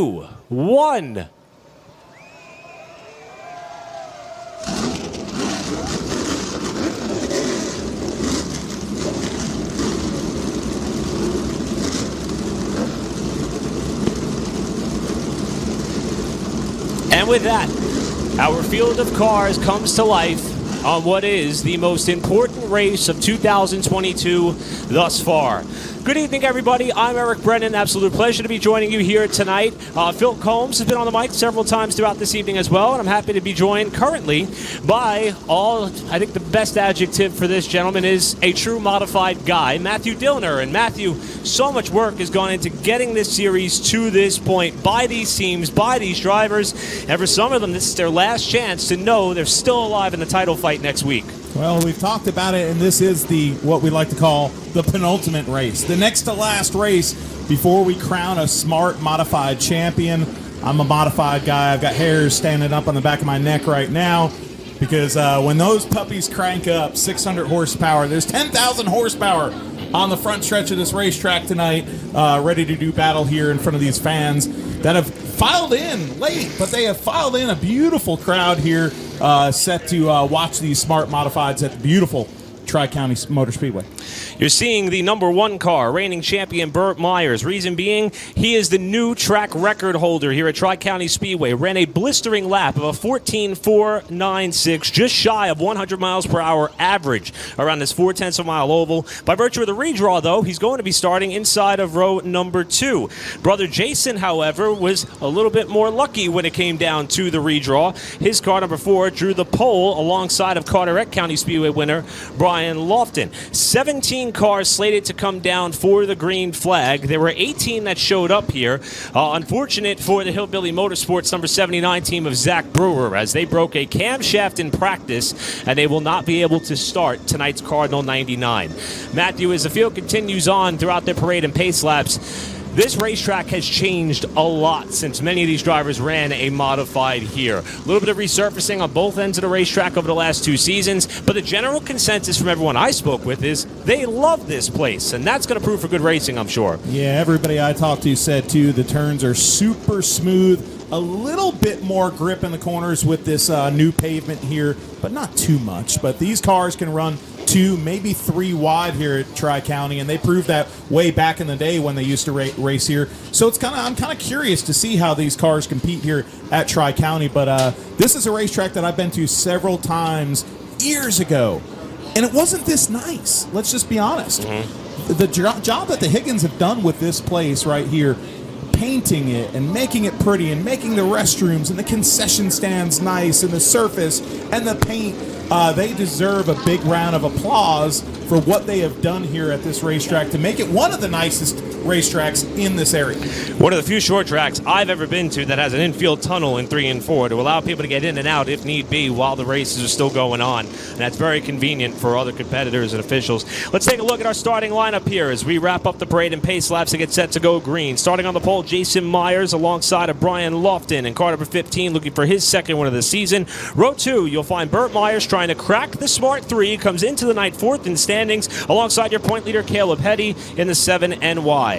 1. And with that, our field of cars comes to life on what is the most important race of 2022 thus far. Good evening, everybody. I'm Eric Brennan. Absolute pleasure to be joining you here tonight. Phil Combs has been on the mic several times throughout this evening as well, and I'm happy to be joined currently by I think the best adjective for this gentleman is a true modified guy, Matthew Dillner. And Matthew, so much work has gone into getting this series to this point by these teams, by these drivers, and for some of them, this is their last chance to know they're still alive in the title fight next week. Well, we've talked about it, and this is what we like to call the penultimate race, the next to last race before we crown a smart modified champion. I'm a modified guy. I've got hairs standing up on the back of my neck right now because when those puppies crank up 600 horsepower, there's 10,000 horsepower on the front stretch of this racetrack tonight, ready to do battle here in front of these fans that have filed in late, but they have filed in a beautiful crowd here set to watch these smart modifieds at the beautiful Tri-County Motor Speedway. You're seeing the number 1 car, reigning champion Burt Myers. Reason being, he is the new track record holder here at Tri-County Speedway. Ran a blistering lap of a 14.496, just shy of 100 miles per hour average around this 0.4 of a mile oval. By virtue of the redraw, though, he's going to be starting inside of row number 2. Brother Jason, however, was a little bit more lucky when it came down to the redraw. His car, number 4, drew the pole alongside of Carteret County Speedway winner Brian Lofton. 17 cars slated to come down for the green flag. There were 18 that showed up here. Unfortunate for the Hillbilly Motorsports number 79 team of Zach Brewer, as they broke a camshaft in practice and they will not be able to start tonight's Cardinal 99. Matthew, as the field continues on throughout their parade and pace laps, this racetrack has changed a lot since many of these drivers ran a modified here. A little bit of resurfacing on both ends of the racetrack over the last 2 seasons, but the general consensus from everyone I spoke with is they love this place, and that's going to prove for good racing, I'm sure. Yeah, everybody I talked to said, too, the turns are super smooth. A little bit more grip in the corners with this new pavement here, but not too much. But these cars can run 2, maybe 3 wide here at Tri-County, and they proved that way back in the day when they used to race here. So I'm kind of curious to see how these cars compete here at Tri-County. But this is a racetrack that I've been to several times years ago, and it wasn't this nice. Let's just be honest. Mm-hmm. The job that the Higgins have done with this place right here, painting it and making it pretty and making the restrooms and the concession stands nice and the surface and the paint, they deserve a big round of applause for what they have done here at this racetrack to make it one of the nicest racetracks in this area. One of the few short tracks I've ever been to that has an infield tunnel in 3 and 4 to allow people to get in and out if need be while the races are still going on. And that's very convenient for other competitors and officials. Let's take a look at our starting lineup here as we wrap up the parade and pace laps and get set to go green. Starting on the pole, Jason Myers alongside of Brian Lofton, and car number 15 looking for his second win of the season. Row 2, you'll find Burt Myers trying to crack the Smart 3, comes into the night 4th in standings alongside your point leader Caleb Hetty in the 7NY.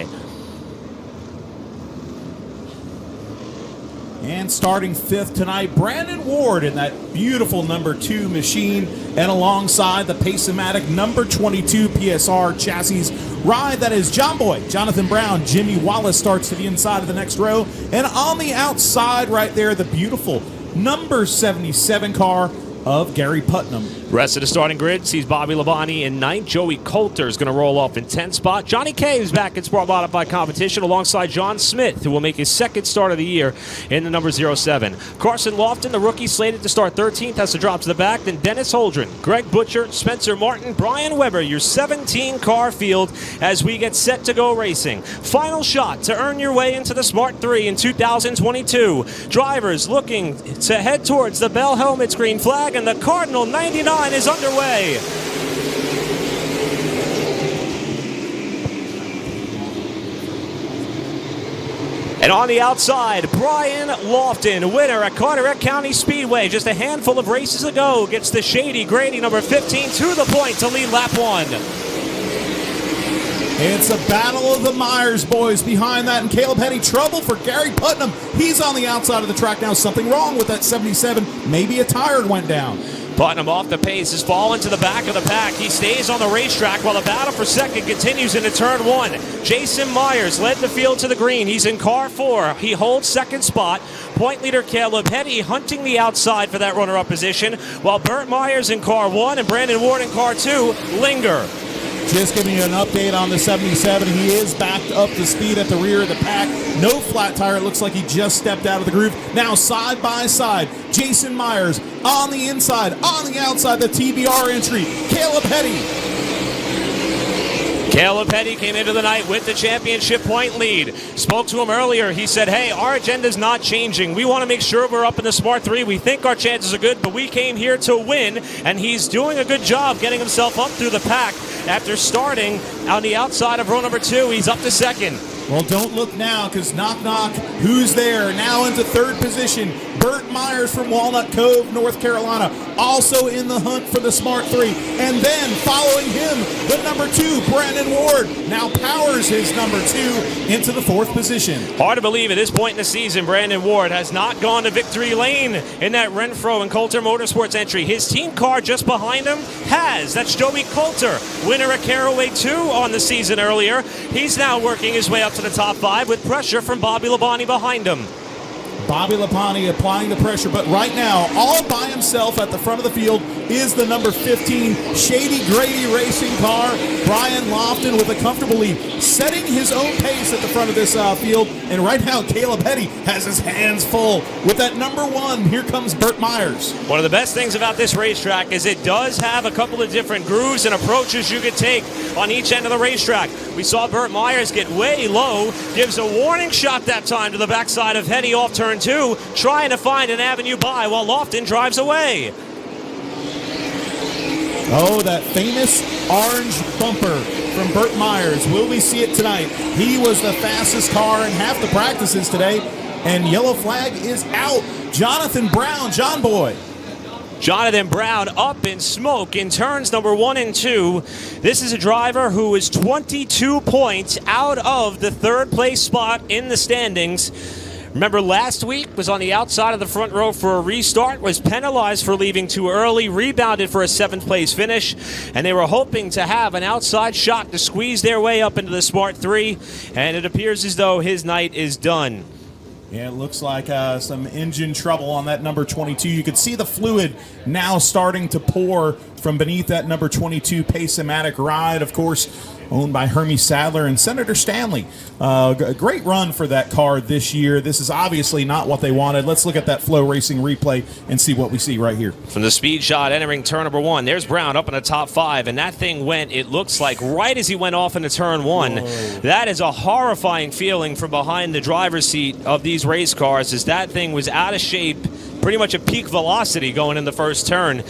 And starting 5th tonight, Brandon Ward in that beautiful number 2 machine, and alongside the Pace-O-Matic number 22 PSR chassis ride, that is John Boy, Jonathan Brown, Jimmy Wallace starts to the inside of the next row, and on the outside right there, the beautiful number 77 car of Gary Putnam. Rest of the starting grid sees Bobby Labonte in 9th. Joey Coulter is going to roll off in 10th spot. Johnny Kay is back in Sport Modified competition alongside John Smith, who will make his second start of the year in the number 07. Carson Lofton, the rookie, slated to start 13th, has to drop to the back. Then Dennis Holdren, Greg Butcher, Spencer Martin, Brian Weber, your 17-car field as we get set to go racing. Final shot to earn your way into the Smart 3 in 2022. Drivers looking to head towards the Bell Helmets green flag, and the Cardinal 99 is underway. And on the outside, Brian Lofton, winner at Carteret County Speedway. Just a handful of races to go. Gets the shady Grady number 15 to the point to lead lap 1. It's a battle of the Myers boys behind that, and Caleb Henny, trouble for Gary Putnam. He's on the outside of the track now. Something wrong with that 77. Maybe a tire went down. Putnam off the pace has fallen to the back of the pack. He stays on the racetrack while the battle for second continues into turn 1. Jason Myers led the field to the green. He's in car 4. He holds second spot. Point leader Caleb Henny hunting the outside for that runner-up position, while Burt Myers in car 1 and Brandon Ward in car 2 linger. Just giving you an update on the 77. He is backed up to speed at the rear of the pack. No flat tire. It looks like he just stepped out of the groove. Now side by side, Jason Myers on the inside, on the outside, the TBR entry, Caleb Henny. Caleb Henny came into the night with the championship point lead. Spoke to him earlier. He said, hey, our agenda's not changing. We want to make sure we're up in the Smart 3. We think our chances are good, but we came here to win, and he's doing a good job getting himself up through the pack. After starting on the outside of row number 2, he's up to second. Well, don't look now, because knock, knock, who's there? Now into third position, Burt Myers from Walnut Cove, North Carolina, also in the hunt for the Smart 3. And then following him, the number 2, Brandon Ward, now powers his number 2 into the 4th position. Hard to believe at this point in the season, Brandon Ward has not gone to victory lane in that Renfro and Coulter Motorsports entry. His team car just behind him has. That's Joey Coulter, winner at Caraway 2 on the season earlier. He's now working his way up to the top 5 with pressure from Bobby Labonte behind him. Bobby Labonte applying the pressure, but right now, all by himself at the front of the field is the number 15 Shady Grady racing car. Brian Lofton with a comfortable lead, setting his own pace at the front of this field. And right now, Caleb Henny has his hands full with that number 1. Here comes Burt Myers. One of the best things about this racetrack is it does have a couple of different grooves and approaches you could take on each end of the racetrack. We saw Burt Myers get way low, gives a warning shot that time to the backside of Henny off turn 2, trying to find an avenue by while Lofton drives away. Oh, that famous orange bumper from Burt Myers. Will we see it tonight? He was the fastest car in half the practices today, and yellow flag is out. Jonathan Brown, John Boy. Jonathan Brown up in smoke in turns number 1 and 2. This is a driver who is 22 points out of the 3rd place spot in the standings. Remember, last week was on the outside of the front row for a restart, was penalized for leaving too early, rebounded for a 7th place finish, and they were hoping to have an outside shot to squeeze their way up into the Smart 3, and it appears as though his night is done. Yeah, it looks like some engine trouble on that number 22. You can see the fluid now starting to pour from beneath that number 22 Pace-O-Matic ride, of course, owned by Hermie Sadler and Senator Stanley. A great run for that car this year. This is obviously not what they wanted. Let's look at that Flow Racing replay and see what we see right here. From the speed shot entering turn number 1, there's Brown up in the top 5, and that thing went, it looks like, right as he went off into turn 1. Whoa. That is a horrifying feeling from behind the driver's seat of these race cars, as that thing was out of shape, pretty much at peak velocity going in the first turn.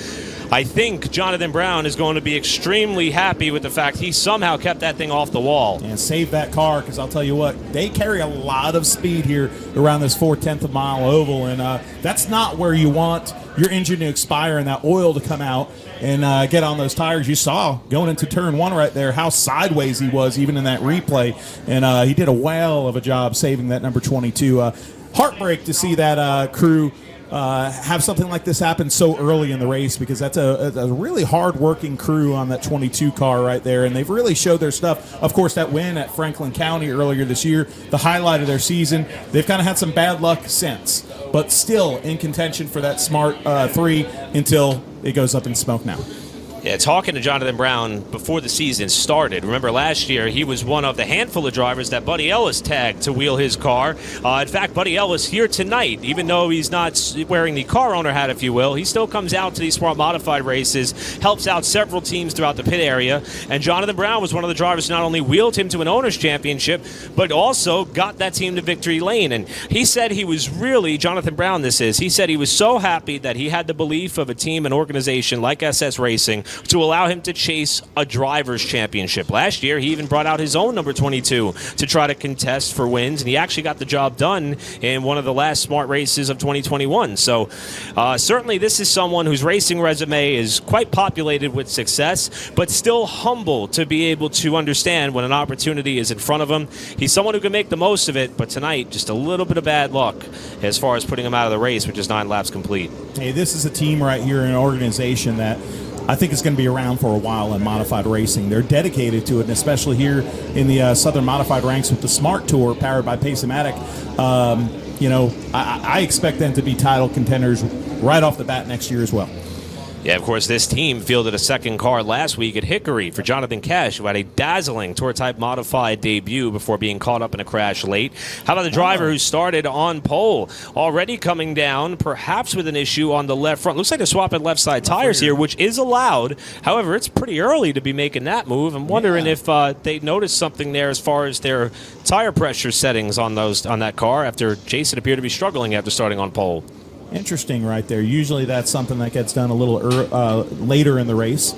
I think Jonathan Brown is going to be extremely happy with the fact he somehow kept that thing off the wall. And save that car, because I'll tell you what, they carry a lot of speed here around this 4/10 of a mile oval, and that's not where you want your engine to expire and that oil to come out and get on those tires. You saw going into turn 1 right there how sideways he was even in that replay, and he did a whale of a job saving that number 22. Heartbreak to see that crew have something like this happen so early in the race, because that's a really hard-working crew on that 22 car right there, and they've really showed their stuff. Of course, that win at Franklin County earlier this year, the highlight of their season. They've kind of had some bad luck since, but still in contention for that Smart 3 until it goes up in smoke now. Yeah, talking to Jonathan Brown before the season started. Remember last year, he was one of the handful of drivers that Buddy Ellis tagged to wheel his car. In fact, Buddy Ellis here tonight, even though he's not wearing the car owner hat, if you will, he still comes out to these Smart Modified races, helps out several teams throughout the pit area. And Jonathan Brown was one of the drivers who not only wheeled him to an owner's championship, but also got that team to victory lane. And he said he was really, Jonathan Brown this is, he said he was so happy that he had the belief of a team and organization like SS Racing, to allow him to chase a driver's championship. Last year, he even brought out his own number 22 to try to contest for wins, and he actually got the job done in one of the last smart races of 2021. So certainly this is someone whose racing resume is quite populated with success, but still humble to be able to understand when an opportunity is in front of him. He's someone who can make the most of it, but tonight, just a little bit of bad luck as far as putting him out of the race, which is 9 laps complete. Hey, this is a team right here, an organization that I think is going to be around for a while in modified racing. They're dedicated to it, and especially here in the Southern Modified ranks with the Smart Tour powered by Pace-O-Matic. I expect them to be title contenders right off the bat next year as well. Yeah, of course, this team fielded a second car last week at Hickory for Jonathan Cash, who had a dazzling Tour-Type modified debut before being caught up in a crash late. How about the driver who started on pole, already coming down, perhaps with an issue on the left front? Looks like they're swapping left side tires here, which is allowed. However, it's pretty early to be making that move. I'm wondering if they noticed something there as far as their tire pressure settings on that car after Jason appeared to be struggling after starting on pole. Interesting right there. Usually that's something that gets done a little later in the race.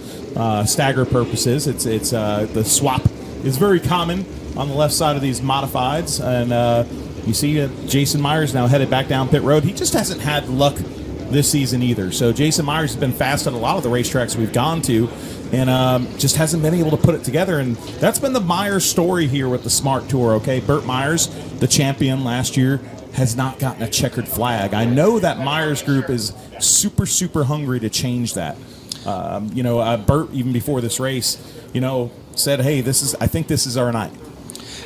Stagger purposes. It's the swap is very common on the left side of these modifieds. And you see Jason Myers now headed back down pit road. He just hasn't had luck this season either. So Jason Myers has been fast at a lot of the racetracks we've gone to and just hasn't been able to put it together. And that's been the Myers story here with the Smart Tour, okay? Burt Myers, the champion last year, has not gotten a checkered flag. I know that Myers Group is super, super hungry to change that. Burt, even before this race, said, hey, I think this is our night.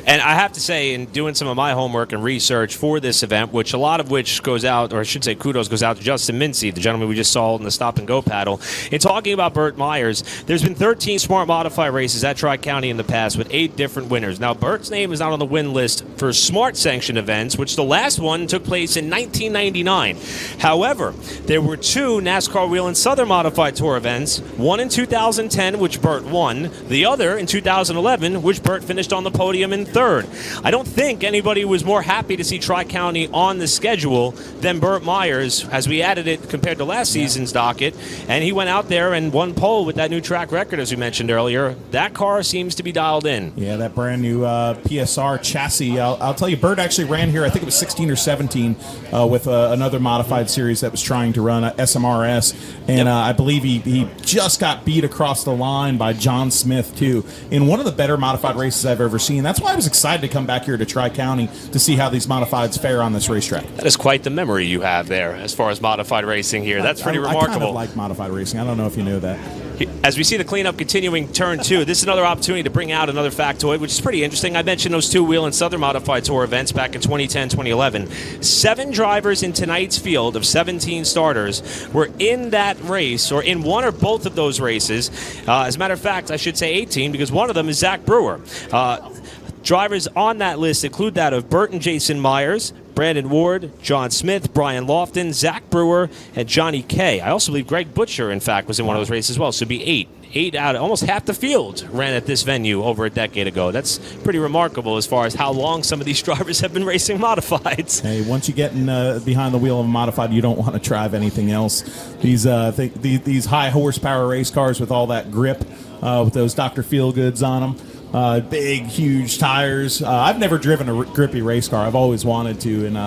And I have to say, in doing some of my homework and research for this event, which a lot of which goes out, or I should say kudos goes out to Justin Mincy, the gentleman we just saw in the stop-and-go paddle, in talking about Burt Myers, there's been 13 Smart Modify races at Tri-County in the past with 8 different winners. Now, Burt's name is not on the win list for Smart sanctioned events, which the last one took place in 1999. However, there were 2 NASCAR Wheel and Southern Modified Tour events, one in 2010, which Burt won, the other in 2011, which Burt finished on the podium in third. I don't think anybody was more happy to see Tri-County on the schedule than Burt Myers as we added it compared to last season's docket. And he went out there and won pole with that new track record, as we mentioned earlier. That car seems to be dialed in. Yeah, that brand new PSR chassis. I'll tell you, Burt actually ran here, I think it was 16 or 17, with another modified series that was trying to run SMRS. And I believe he just got beat across the line by John Smith, too, in one of the better modified races I've ever seen. That's why I was excited to come back here to Tri-County to see how these modifieds fare on this racetrack. That is quite the memory you have there as far as modified racing here. That's pretty remarkable. I kind of like modified racing. I don't know if you knew that. As we see the cleanup continuing turn 2, this is another opportunity to bring out another factoid, which is pretty interesting. I mentioned those 2 Wheel and Southern Modified Tour events back in 2010, 2011. 7 drivers in tonight's field of 17 starters were in that race, or in one or both of those races. As a matter of fact, I should say 18, because one of them is Zach Brewer. Drivers on that list include that of Burt and Jason Myers, Brandon Ward, John Smith, Brian Lofton, Zach Brewer, and Johnny Kay. I also believe Greg Butcher, in fact, was in one of those races as well. So it'd be 8. 8 out of almost half the field ran at this venue over a decade ago. That's pretty remarkable as far as how long some of these drivers have been racing modifieds. Hey, once you get in behind the wheel of a modified, you don't want to drive anything else. These high horsepower race cars with all that grip, with those Dr. Feelgoods on them. Big, huge tires. I've never driven a grippy race car. I've always wanted to. And,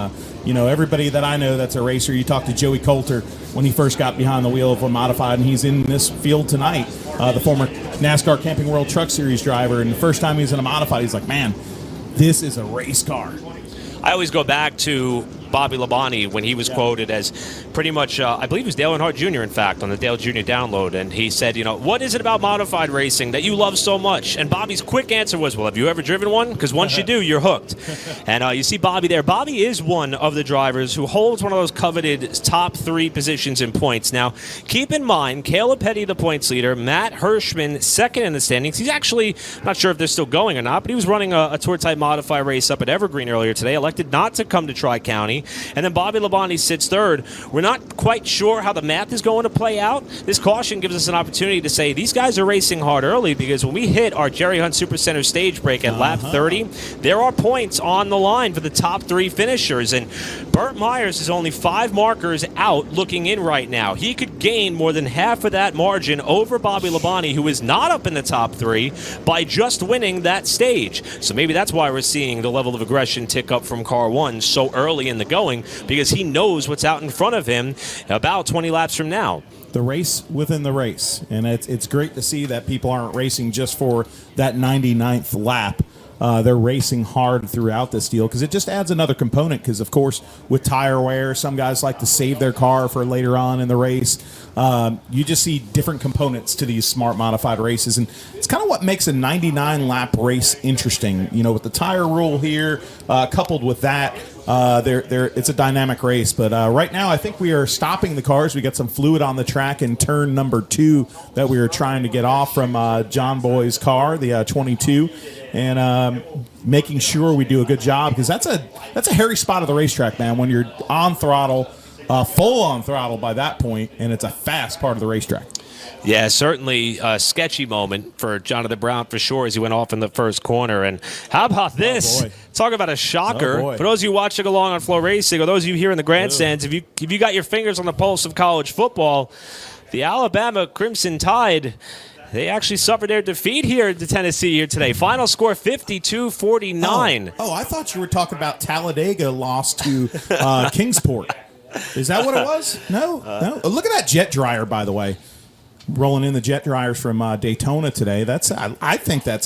everybody that I know that's a racer, you talk to Joey Coulter when he first got behind the wheel of a modified, and he's in this field tonight, the former NASCAR Camping World Truck Series driver. And the first time he was in a modified, he's like, man, this is a race car. I always go back to Bobby Labonte when he was quoted as pretty much, I believe it was Dale Earnhardt Jr., in fact, on the Dale Jr. download. And he said, what is it about modified racing that you love so much? And Bobby's quick answer was, well, have you ever driven one? Because once you do, you're hooked. And you see Bobby there. Bobby is one of the drivers who holds one of those coveted top 3 positions in points. Now, keep in mind, Caleb Petty, the points leader, Matt Hirschman, second in the standings. He's actually, not sure if they're still going or not, but he was running a Tour-Type Modify race up at Evergreen earlier today, elected not to come to Tri-County. And then Bobby Labonte sits third. We're not quite sure how the math is going to play out. This caution gives us an opportunity to say these guys are racing hard early, because when we hit our Jerry Hunt Supercenter stage break at lap 30, there are points on the line for the top 3 finishers. And Burt Myers is only 5 markers out looking in right now. He could gain more than half of that margin over Bobby Labonte, who is not up in the top 3, by just winning that stage. So maybe that's why we're seeing the level of aggression tick up from car 1 so early in the going, because he knows what's out in front of him about 20 laps from now. The race within the race. And it's great to see that people aren't racing just for that 99th lap. They're racing hard throughout this deal because it just adds another component because, of course, with tire wear, some guys like to save their car for later on in the race. You just see different components to these smart modified races, and it's kind of what makes a 99-lap race interesting. You know, with the tire rule here, coupled with that, it's a dynamic race. But right now, I think we are stopping the cars. We got some fluid on the track in turn number 2 that we are trying to get off from John Boy's car, the 22. And making sure we do a good job because that's a hairy spot of the racetrack, man. When you're on throttle, full on throttle by that point, and it's a fast part of the racetrack. Yeah, certainly a sketchy moment for Jonathan Brown for sure as he went off in the first corner. And how about this? Talk about a shocker. For those of you watching along on Flow Racing, or those of you here in the grandstands, if you got your fingers on the pulse of college football, the Alabama Crimson Tide, they actually suffered their defeat here at Tennessee here today. Final score 52-49. Oh, I thought you were talking about Talladega lost to Kingsport. Is that what it was? No. Look at that jet dryer, by the way. Rolling in the jet dryers from Daytona today. I think that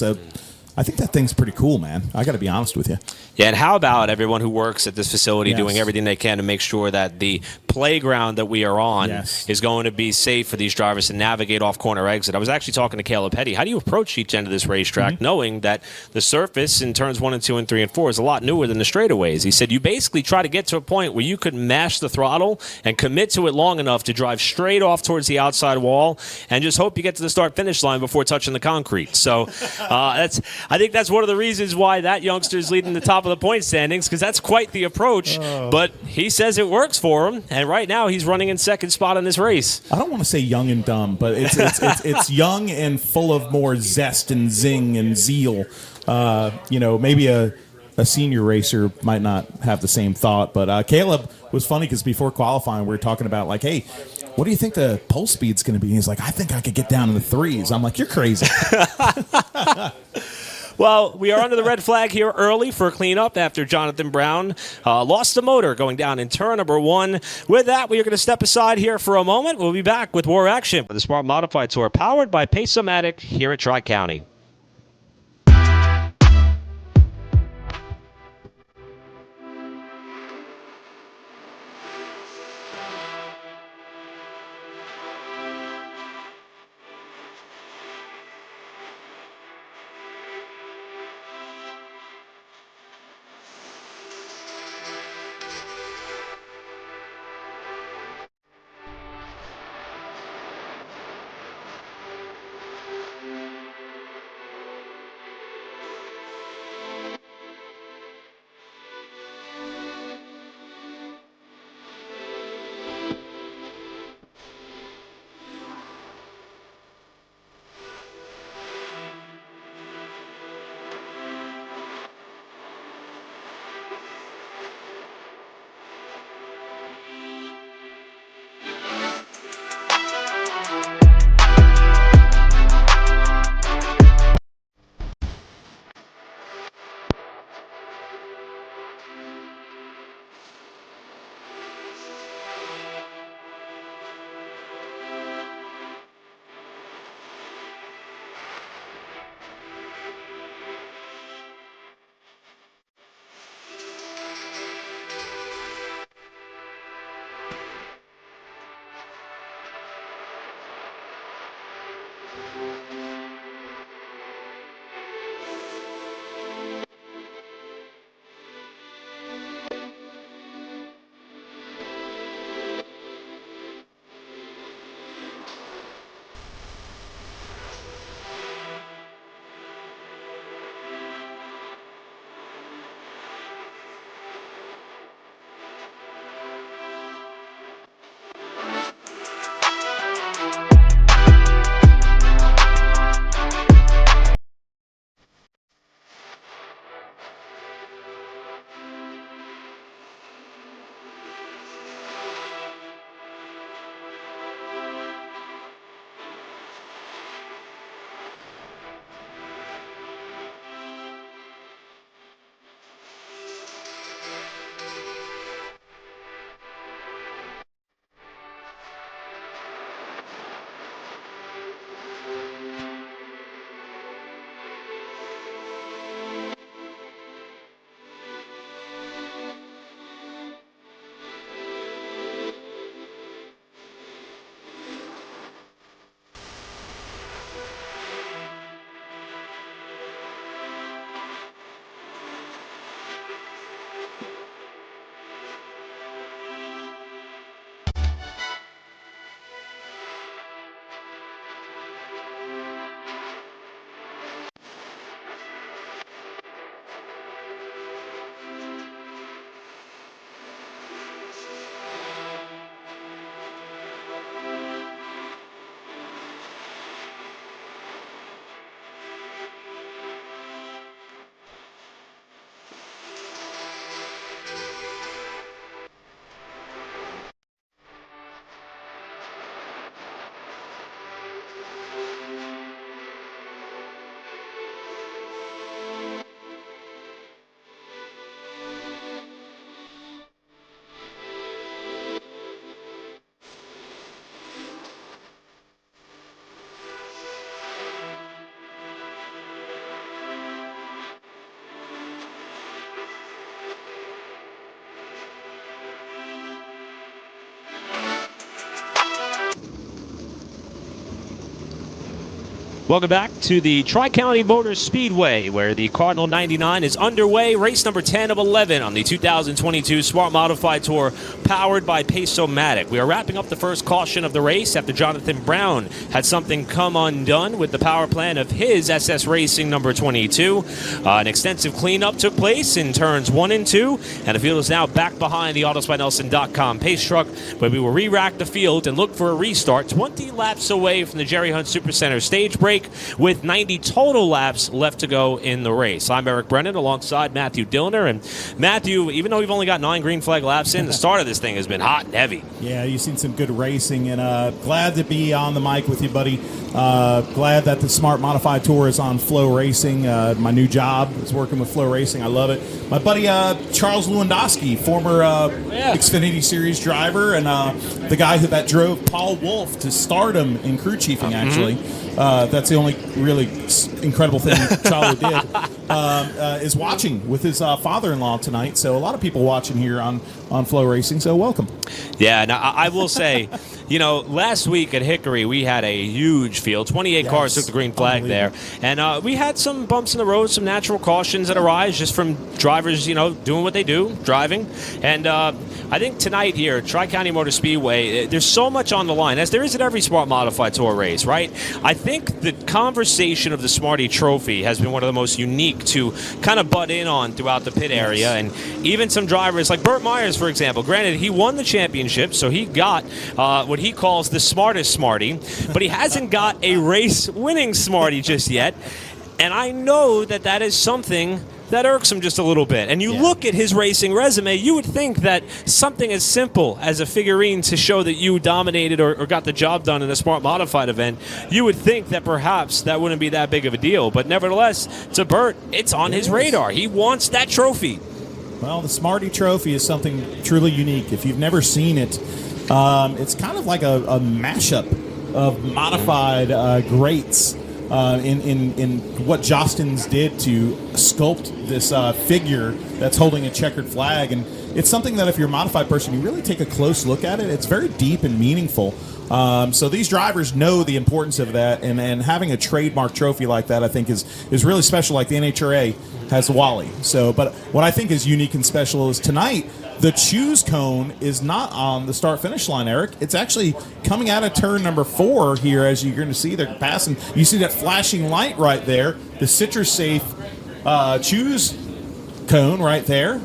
thing's pretty cool, man. I got to be honest with you. Yeah, and how about everyone who works at this facility doing everything they can to make sure that the playground that we are on is going to be safe for these drivers to navigate off corner exit. I was actually talking to Caleb Petty. How do you approach each end of this racetrack knowing that the surface in turns 1 and 2 and 3 and 4 is a lot newer than the straightaways? He said you basically try to get to a point where you could mash the throttle and commit to it long enough to drive straight off towards the outside wall and just hope you get to the start-finish line before touching the concrete. So I think that's one of the reasons why that youngster is leading the top of the point standings, because that's quite the approach. But he says it works for him, and right now he's running in second spot in this race. I don't want to say young and dumb, but it's young and full of more zest and zing and zeal. Maybe a senior racer might not have the same thought, but Caleb was funny because before qualifying we were talking about like, hey, what do you think the pole speed's going to be? He's like, I think I could get down in the 3s. I'm like, you're crazy. Well, we are under the red flag here early for cleanup after Jonathan Brown lost the motor going down in turn number 1. With that, we are going to step aside here for a moment. We'll be back with more action for the Smart Modified Tour powered by Pace-O-Matic here at Tri-County. Welcome back to the Tri-County Motor Speedway, where the Cardinal 99 is underway. Race number 10 of 11 on the 2022 Smart Modified Tour, powered by Pace-O-Matic. We are wrapping up the first caution of the race after Jonathan Brown had something come undone with the power plant of his SS Racing number 22. An extensive cleanup took place in turns 1 and 2, and the field is now back behind the AutoSpyNelson.com pace truck, where we will re-rack the field and look for a restart 20 laps away from the Jerry Hunt Supercenter stage break, with 90 total laps left to go in the race. I'm Eric Brennan alongside Matthew Dillner. And Matthew, even though we've only got 9 green flag laps in, the start of this thing has been hot and heavy. Yeah, you've seen some good racing, and glad to be on the mic with you, buddy. Glad that the Smart Modified Tour is on Flow Racing. My new job is working with Flow Racing. I love it. My buddy Charles Lewandowski, former Xfinity Series driver, and the guy that drove Paul Wolfe to stardom in crew chiefing, actually. That's the only really incredible thing Charlie did, is watching with his father-in-law tonight. So a lot of people watching here on Flow Racing, so welcome. Yeah, now I will say, last week at Hickory, we had a huge field. 28 cars took the green flag there. And we had some bumps in the road, some natural cautions that arise just from drivers, doing what they do, driving. And I think tonight here, Tri-County Motor Speedway, there's so much on the line, as there is at every Smart Modified Tour race, right? I think the conversation of the Smarty Trophy has been one of the most unique to kind of butt in on throughout the pit area. And even some drivers like Burt Myers, for example, granted, he won the championship, so he got what he calls the smartest Smarty, but he hasn't got a race-winning Smarty just yet. And I know that is something that irks him just a little bit. And you look at his racing resume, you would think that something as simple as a figurine to show that you dominated or got the job done in a Smart Modified event, you would think that perhaps that wouldn't be that big of a deal. But nevertheless, to Burt, it's on his radar. He wants that trophy. Well, the Smarty Trophy is something truly unique. If you've never seen it, it's kind of like a mashup of modified greats in what Jostens did to sculpt this figure that's holding a checkered flag. And it's something that if you're a modified person, you really take a close look at it. It's very deep and meaningful. So these drivers know the importance of that, and having a trademark trophy like that, I think, is really special, like the NHRA has the Wally. So, but what I think is unique and special is tonight, the choose cone is not on the start-finish line, Eric. It's actually coming out of turn number 4 here, as you're going to see. They're passing. You see that flashing light right there, the Citrus Safe choose cone right there,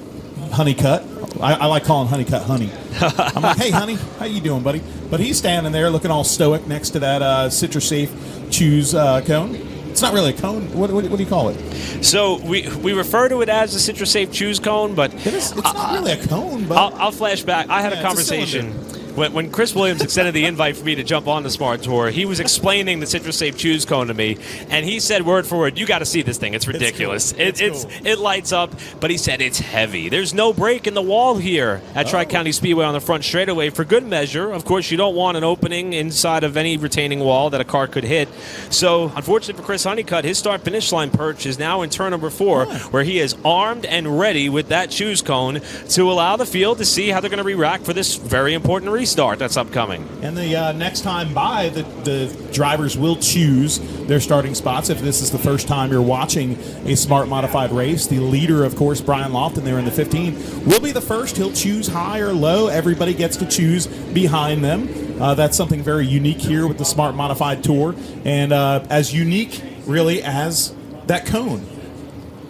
Honeycut. I like calling Honeycut Honey. I'm like, hey, honey, how you doing, buddy? But he's standing there looking all stoic next to that Citrus Safe choose cone. It's not really a cone. What do you call it? So we refer to it as the Citrus Safe Choose Cone, but it's not really a cone. But I'll flash back. I had a conversation. When Chris Williams extended the invite for me to jump on the Smart Tour, he was explaining the Citrus Safe Choose Cone to me, and he said word for word, "You got to see this thing. It's ridiculous. It's cool. It lights up." But he said it's heavy. There's no break in the wall here at Tri-County Speedway on the front straightaway for good measure. Of course, you don't want an opening inside of any retaining wall that a car could hit. So, unfortunately for Chris Honeycutt, his start-finish line perch is now in turn number 4, where he is armed and ready with that choose cone to allow the field to see how they're going to re-rack for this very important restart that's upcoming. And the next time by, the drivers will choose their starting spots. If this is the first time you're watching a Smart Modified race, the leader, of course, Brian Lofton there in the 15, will be the first. He'll choose high or low. Everybody gets to choose behind them. That's something very unique here with the Smart Modified Tour, and as unique, really, as that cone.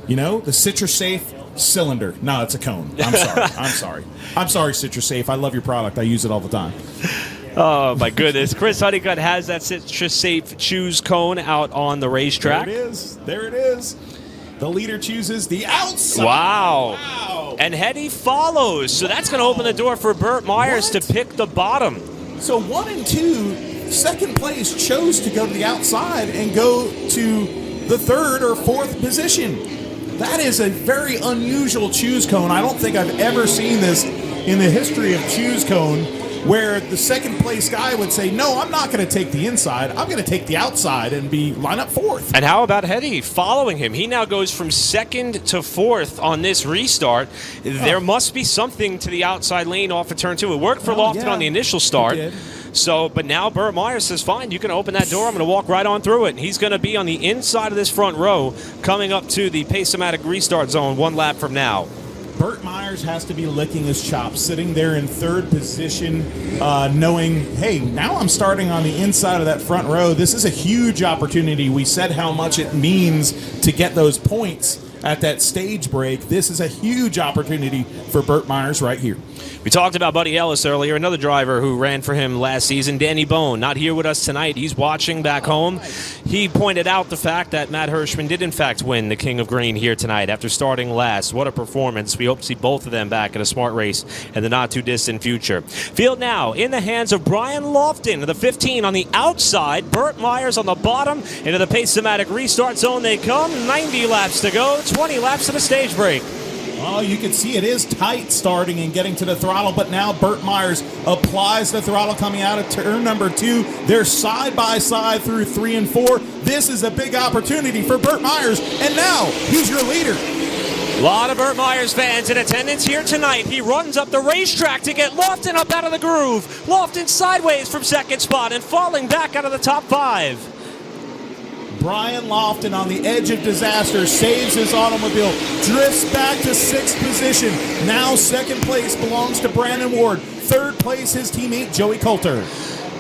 The Citrus Safe cylinder. No, it's a cone. I'm sorry, Citrus Safe. I love your product. I use it all the time. Oh, my goodness. Chris Honeycutt has that Citrus Safe choose cone out on the racetrack. There it is. The leader chooses the outside. Wow. And Hetty follows. So that's going to open the door for Burt Myers to pick the bottom. So 1 and 2, second place, chose to go to the outside and go to the 3rd or 4th position. That is a very unusual choose cone. I don't think I've ever seen this in the history of choose cone, where the second place guy would say, no, I'm not going to take the inside. I'm going to take the outside and line up 4th. And how about Hetty following him? He now goes from 2nd to 4th on this restart. There must be something to the outside lane off of turn 2. It worked for Lofton on the initial start. So, but now Burt Myers says, fine, you can open that door. I'm going to walk right on through it. And he's going to be on the inside of this front row coming up to the Pace-O-Matic restart zone 1 lap from now. Burt Myers has to be licking his chops, sitting there in third position, knowing, hey, now I'm starting on the inside of that front row. This is a huge opportunity. We said how much it means to get those points at that stage break. This is a huge opportunity for Burt Myers right here. We talked about Buddy Ellis earlier, another driver who ran for him last season, Danny Bone, not here with us tonight. He's watching back home. He pointed out the fact that Matt Hirschman did, in fact, win the King of Green here tonight after starting last. What a performance. We hope to see both of them back in a smart race in the not-too-distant future. Field now in the hands of Brian Lofton, the 15 on the outside. Burt Myers on the bottom. Into the Pace-O-Matic restart zone they come. 90 laps to go, 20 laps to the stage break. Oh, you can see it is tight starting and getting to the throttle, but now Burt Myers applies the throttle coming out of turn number 2. They're side by side through 3 and 4. This is a big opportunity for Burt Myers, and now he's your leader. A lot of Burt Myers fans in attendance here tonight. He runs up the racetrack to get Lofton up out of the groove. Lofton sideways from second spot and falling back out of the top 5. Brian Lofton on the edge of disaster saves his automobile, drifts back to 6th position. Now 2nd place belongs to Brandon Ward. 3rd place his teammate Joey Coulter.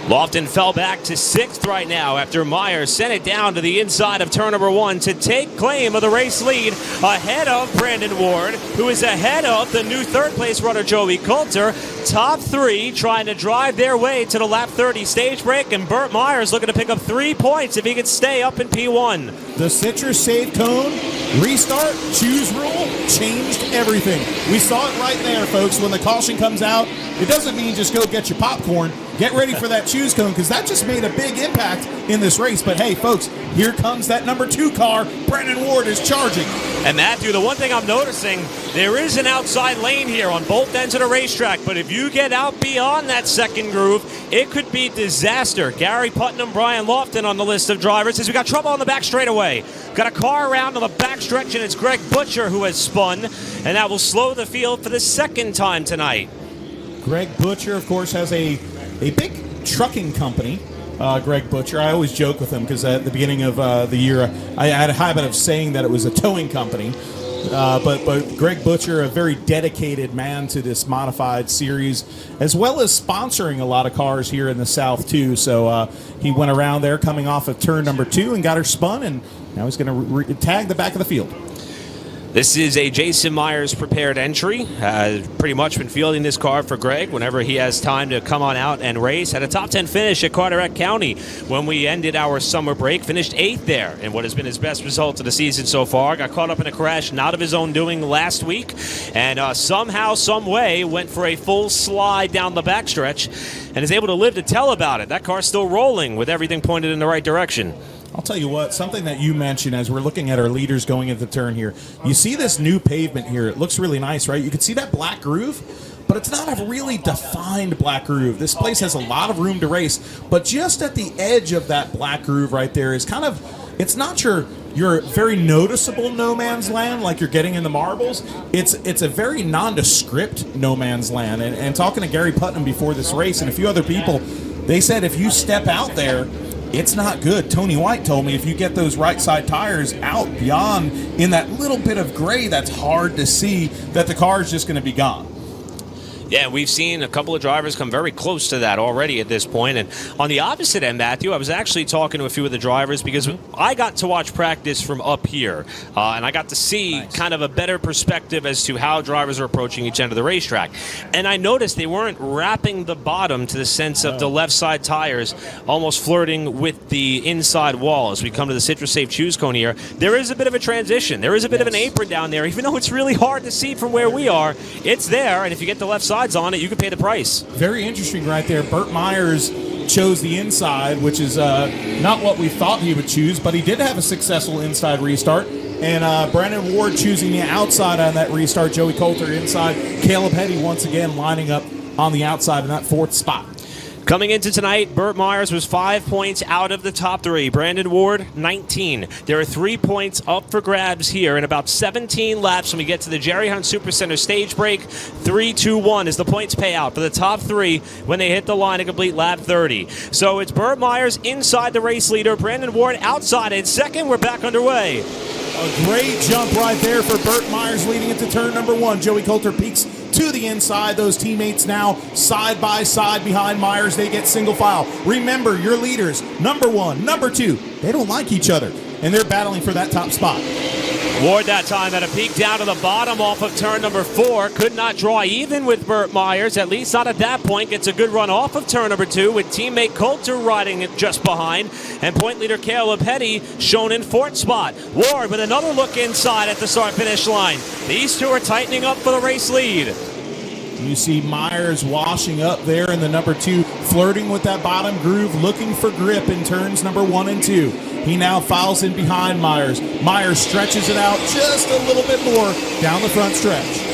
Lofton fell back to 6th right now after Myers sent it down to the inside of turn number 1 to take claim of the race lead ahead of Brandon Ward, who is ahead of the new 3rd place runner Joey Coulter. Top 3 trying to drive their way to the lap 30 stage break, and Burt Myers looking to pick up 3 points if he can stay up in P1. The citrus save cone, restart, choose rule, changed everything. We saw it right there, folks. When the caution comes out, it doesn't mean just go get your popcorn. Get ready for that choose cone, because that just made a big impact in this race. But hey, folks, here comes that number 2 car. Brandon Ward is charging. And Matthew, the one thing I'm noticing, there is an outside lane here on both ends of the racetrack, but if you get out beyond that second groove, it could be disaster. Gary Putnam, Brian Lofton on the list of drivers as we got trouble on the back straightaway. Got a car around on the back stretch, and it's Greg Butcher who has spun, and that will slow the field for the 2nd time tonight. Greg Butcher, of course, has a big trucking company. Greg Butcher. I always joke with him because at the beginning of the year, I had a habit of saying that it was a towing company. But Greg Butcher, a very dedicated man to this modified series, as well as sponsoring a lot of cars here in the South, too. So he went around there coming off of turn number 2 and got her spun, and now he's going to tag the back of the field. This is a Jason Myers prepared entry. Pretty much been fielding this car for Greg whenever he has time to come on out and race. Had a top 10 finish at Carteret County when we ended our summer break. Finished 8th there in what has been his best result of the season so far. Got caught up in a crash not of his own doing last week. And somehow, some way, went for a full slide down the backstretch and is able to live to tell about it. That car's still rolling with everything pointed in the right direction. I'll tell you what, something that you mentioned as we're looking at our leaders going into the turn here, you see this new pavement here. It looks really nice, right? You can see that black groove, but it's not a really defined black groove. This place has a lot of room to race, but just at the edge of that black groove right there is kind of, it's not your very noticeable no man's land like you're getting in the marbles. It's a very nondescript no man's land. And talking to Gary Putnam before this race and a few other people, they said if you step out there, it's not good. Tony White told me if you get those right side tires out beyond in that little bit of gray, that's hard to see that the car is just going to be gone. Yeah, we've seen a couple of drivers come very close to that already at this point. And on the opposite end, Matthew, I was actually talking to a few of the drivers because I got to watch practice from up here. And I got to see kind of a better perspective as to how drivers are approaching each end of the racetrack. And I noticed they weren't wrapping the bottom to the sense of the left side tires almost flirting with the inside wall. As we come to the Citrus Safe Choose Cone here, there is a bit of a transition. There is a bit of an apron down there. Even though it's really hard to see from where we are, it's there. And if you get the left side on it, you can pay the price. Very interesting right there. Burt Myers chose the inside, which is not what we thought he would choose, but he did have a successful inside restart. And Brandon Ward choosing the outside on that restart. Joey Coulter inside. Caleb Hetty once again lining up on the outside in that 4th spot. Coming into tonight, Burt Myers was 5 points out of the top three. Brandon Ward, 19. There are 3 points up for grabs here in about 17 laps when we get to the Jerry Hunt Supercenter stage break. 3-2-1 is the points payout for the top three when they hit the line to complete lap 30. So it's Burt Myers inside the race leader, Brandon Ward outside in second. We're back underway. A great jump right there for Burt Myers leading into turn number 1. Joey Coulter peeks to the inside. Those teammates now side by side behind Myers. They get single file. Remember, your leaders, number 1, number 2, they don't like each other, and they're battling for that top spot. Ward that time at a peak down to the bottom off of turn number 4. Could not draw even with Burt Myers, at least not at that point. Gets a good run off of turn number 2 with teammate Coulter riding it just behind. And point leader Caleb Petty shown in 4th spot. Ward with another look inside at the start-finish line. These two are tightening up for the race lead. You see Myers washing up there in the number 2, flirting with that bottom groove, looking for grip in turns number 1 and 2. He now files in behind Myers. Myers stretches it out just a little bit more down the front stretch.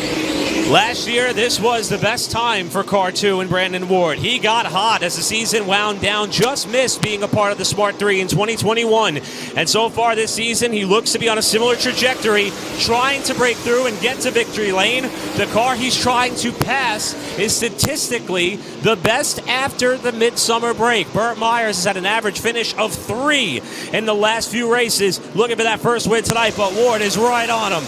Last year, this was the best time for Car 2 and Brandon Ward. He got hot as the season wound down, just missed being a part of the Smart 3 in 2021. And so far this season, he looks to be on a similar trajectory, trying to break through and get to victory lane. The car he's trying to pass is statistically the best after the midsummer break. Burt Myers has had an average finish of 3 in the last few races. Looking for that first win tonight, but Ward is right on him.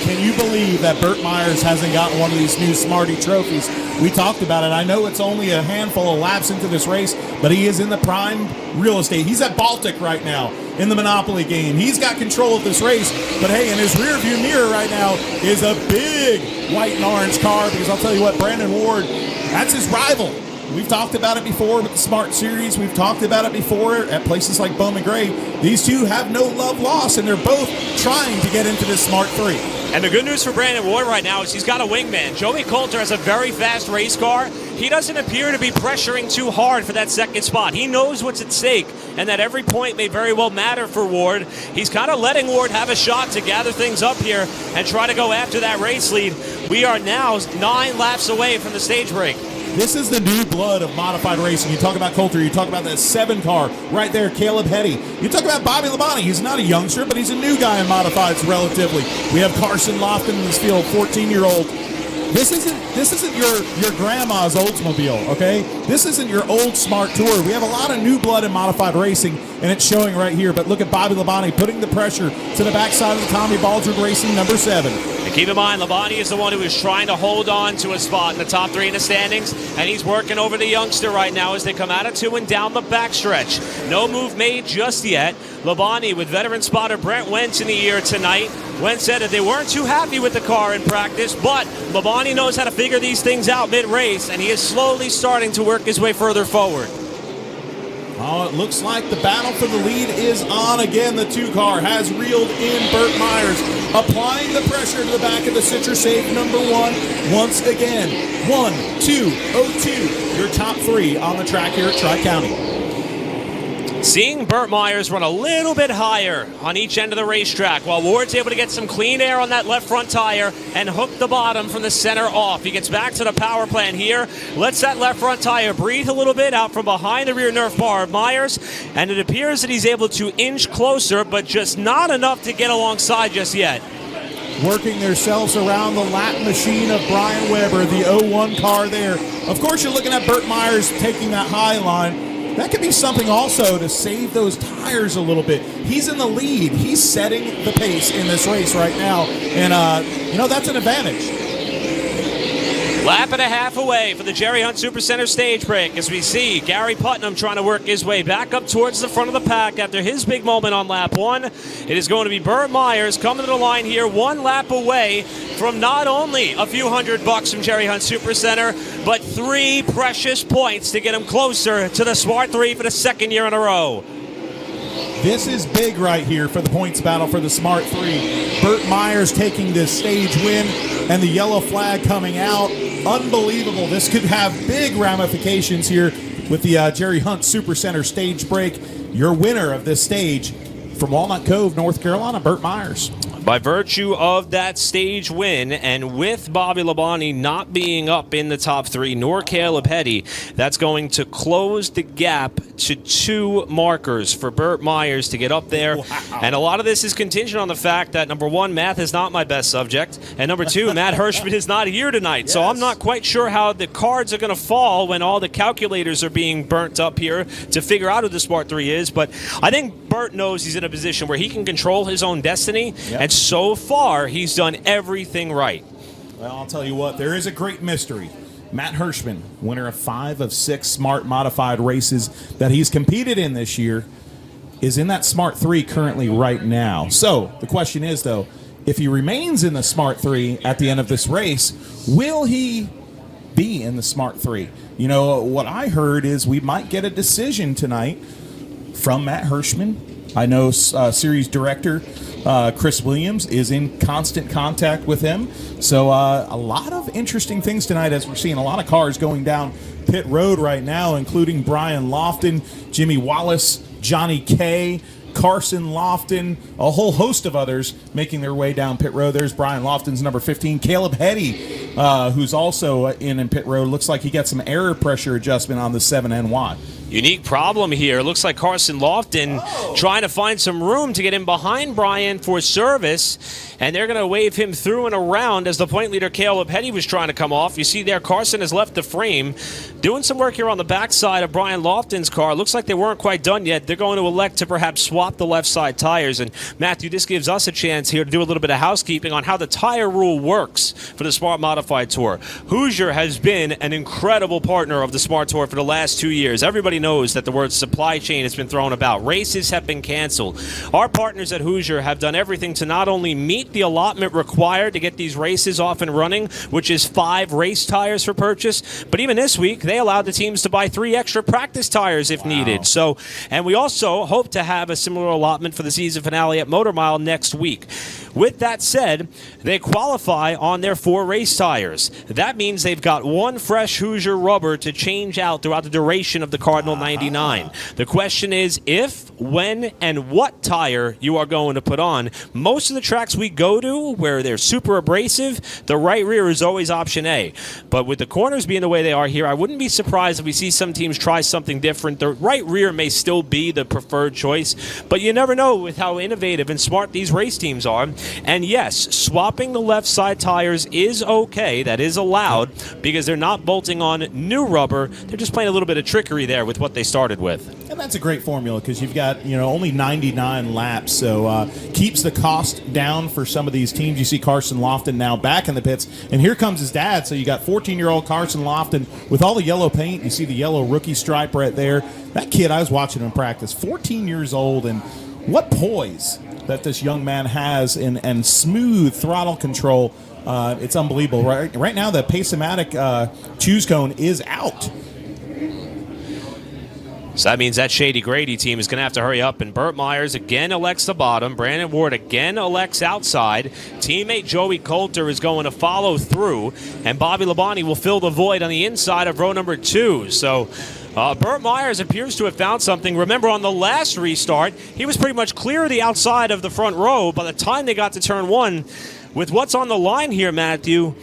Can you believe that Burt Myers hasn't gotten one of these new Smarty trophies? We talked about it. I know it's only a handful of laps into this race, but he is in the prime real estate. He's at Baltic right now in the Monopoly game. He's got control of this race, but hey, in his rearview mirror right now is a big white and orange car, because I'll tell you what, Brandon Ward, that's his rival. We've talked about it before with the Smart Series. We've talked about it before at places like Bowman Gray. These two have no love lost, and they're both trying to get into this Smart 3. And the good news for Brandon Ward right now is he's got a wingman. Joey Coulter has a very fast race car. He doesn't appear to be pressuring too hard for that second spot. He knows what's at stake and that every point may very well matter for Ward. He's kind of letting Ward have a shot to gather things up here and try to go after that race lead. We are now 9 laps away from the stage break. This is the new blood of modified racing. You talk about Coulter, you talk about that 7 car right there, Caleb Petty. You talk about Bobby Labonte. He's not a youngster, but he's a new guy in modifieds relatively. We have Carson Lofton in this field, 14-year-old. This isn't your grandma's Oldsmobile, okay? This isn't your old Smart Tour. We have a lot of new blood in modified racing, and it's showing right here. But look at Bobby Labonte putting the pressure to the backside of the Tommy Baldwin Racing number 7. And keep in mind, Labonte is the one who is trying to hold on to a spot in the top 3 in the standings, and he's working over the youngster right now as they come out of 2 and down the backstretch. No move made just yet. Labonte with veteran spotter Brent Wentz in the ear tonight. Wentz said that they weren't too happy with the car in practice, but Labonte knows how to figure these things out mid-race, and he is slowly starting to work his way further forward. Oh, it looks like the battle for the lead is on again. The 2 car has reeled in Burt Myers, applying the pressure to the back of the Citrus Safe number 1 once again. 1, 2, 0-2, your top 3 on the track here at Tri-County. Seeing Burt Myers run a little bit higher on each end of the racetrack while Ward's able to get some clean air on that left front tire and hook the bottom from the center off. He gets back to the power plant here, lets that left front tire breathe a little bit out from behind the rear Nerf bar of Myers, and it appears that he's able to inch closer, but just not enough to get alongside just yet. Working themselves around the lap machine of Brian Weber, the 01 car there. Of course, you're looking at Burt Myers taking that high line. That could be something also to save those tires a little bit. He's in the lead. He's setting the pace in this race right now. And, that's an advantage. Lap and a half away for the Jerry Hunt Supercenter stage break as we see Gary Putnam trying to work his way back up towards the front of the pack after his big moment on lap 1. It is going to be Burt Myers coming to the line here 1 lap away from not only a few $100 from Jerry Hunt Supercenter, but 3 precious points to get him closer to the Smart 3 for the 2nd year in a row. This is big right here for the points battle for the Smart 3. Burt Myers taking this stage win and the yellow flag coming out. Unbelievable. This could have big ramifications here with the Jerry Hunt Supercenter stage break. Your winner of this stage from Walnut Cove, North Carolina, Burt Myers. By virtue of that stage win, and with Bobby Labonte not being up in the top 3, nor Caleb Petty, that's going to close the gap to 2 markers for Burt Myers to get up there. Wow. And a lot of this is contingent on the fact that, number 1, math is not my best subject, and number 2, Matt Hirschman is not here tonight. Yes. So I'm not quite sure how the cards are going to fall when all the calculators are being burnt up here to figure out who the Smart 3 is. But I think Burt knows he's in a position where he can control his own destiny, and so far he's done everything right. Well, I'll tell you what, there is a great mystery. Matt Hirschman, winner of 5 of 6 Smart modified races that he's competed in this year, is in that Smart 3 currently right now. So the question is, though, if he remains in the Smart 3 at the end of this race, will he be in the Smart 3? You know, what I heard is we might get a decision tonight from Matt Hirschman. I know series director Chris Williams is in constant contact with him. So a lot of interesting things tonight as we're seeing a lot of cars going down pit road right now, including Brian Lofton, Jimmy Wallace, Johnny Kay, Carson Lofton, a whole host of others making their way down pit road. There's Brian Lofton's number 15. Caleb Petty, who's also in pit road. Looks like he got some air pressure adjustment on the 7NY. Unique problem here. It looks like Carson Lofton trying to find some room to get in behind Brian for service, and they're going to wave him through and around as the point leader Caleb Petty was trying to come off. You see there, Carson has left the frame. Doing some work here on the backside of Brian Lofton's car. Looks like they weren't quite done yet. They're going to elect to perhaps swap the left side tires. And Matthew, this gives us a chance here to do a little bit of housekeeping on how the tire rule works for the Smart Modified Tour. Hoosier has been an incredible partner of the Smart Tour for the last 2 years. Everybody knows that the word supply chain has been thrown about. Races have been canceled. Our partners at Hoosier have done everything to not only meet the allotment required to get these races off and running, which is 5 race tires for purchase, but even this week they allowed the teams to buy 3 extra practice tires if needed. So, and we also hope to have a similar allotment for the season finale at Motor Mile next week. With that said, they qualify on their 4 race tires. That means they've got 1 fresh Hoosier rubber to change out throughout the duration of the Cardinal 99. The question is if, when, and what tire you are going to put on. Most of the tracks we go to where they're super abrasive, the right rear is always option A. But with the corners being the way they are here, I wouldn't be surprised if we see some teams try something different. The right rear may still be the preferred choice, but you never know with how innovative and smart these race teams are. And yes, swapping the left side tires is okay. That is allowed because they're not bolting on new rubber. They're just playing a little bit of trickery there with what they started with. And that's a great formula because you've got, only 99 laps, so keeps the cost down for some of these teams. You see Carson Lofton now back in the pits, and here comes his dad. So you got 14-year-old Carson Lofton with all the yellow paint. You see the yellow rookie stripe right there. That kid, I was watching him practice, 14 years old, and what poise that this young man has and smooth throttle control. It's unbelievable. Right now, the Pace-O-Matic choose cone is out. So that means that Shady Grady team is going to have to hurry up, and Burt Myers again elects the bottom. Brandon Ward again elects outside. Teammate Joey Coulter is going to follow through, and Bobby Labonte will fill the void on the inside of row number 2. So Burt Myers appears to have found something. Remember, on the last restart, he was pretty much clear of the outside of the front row by the time they got to turn 1. With what's on the line here, Matthew,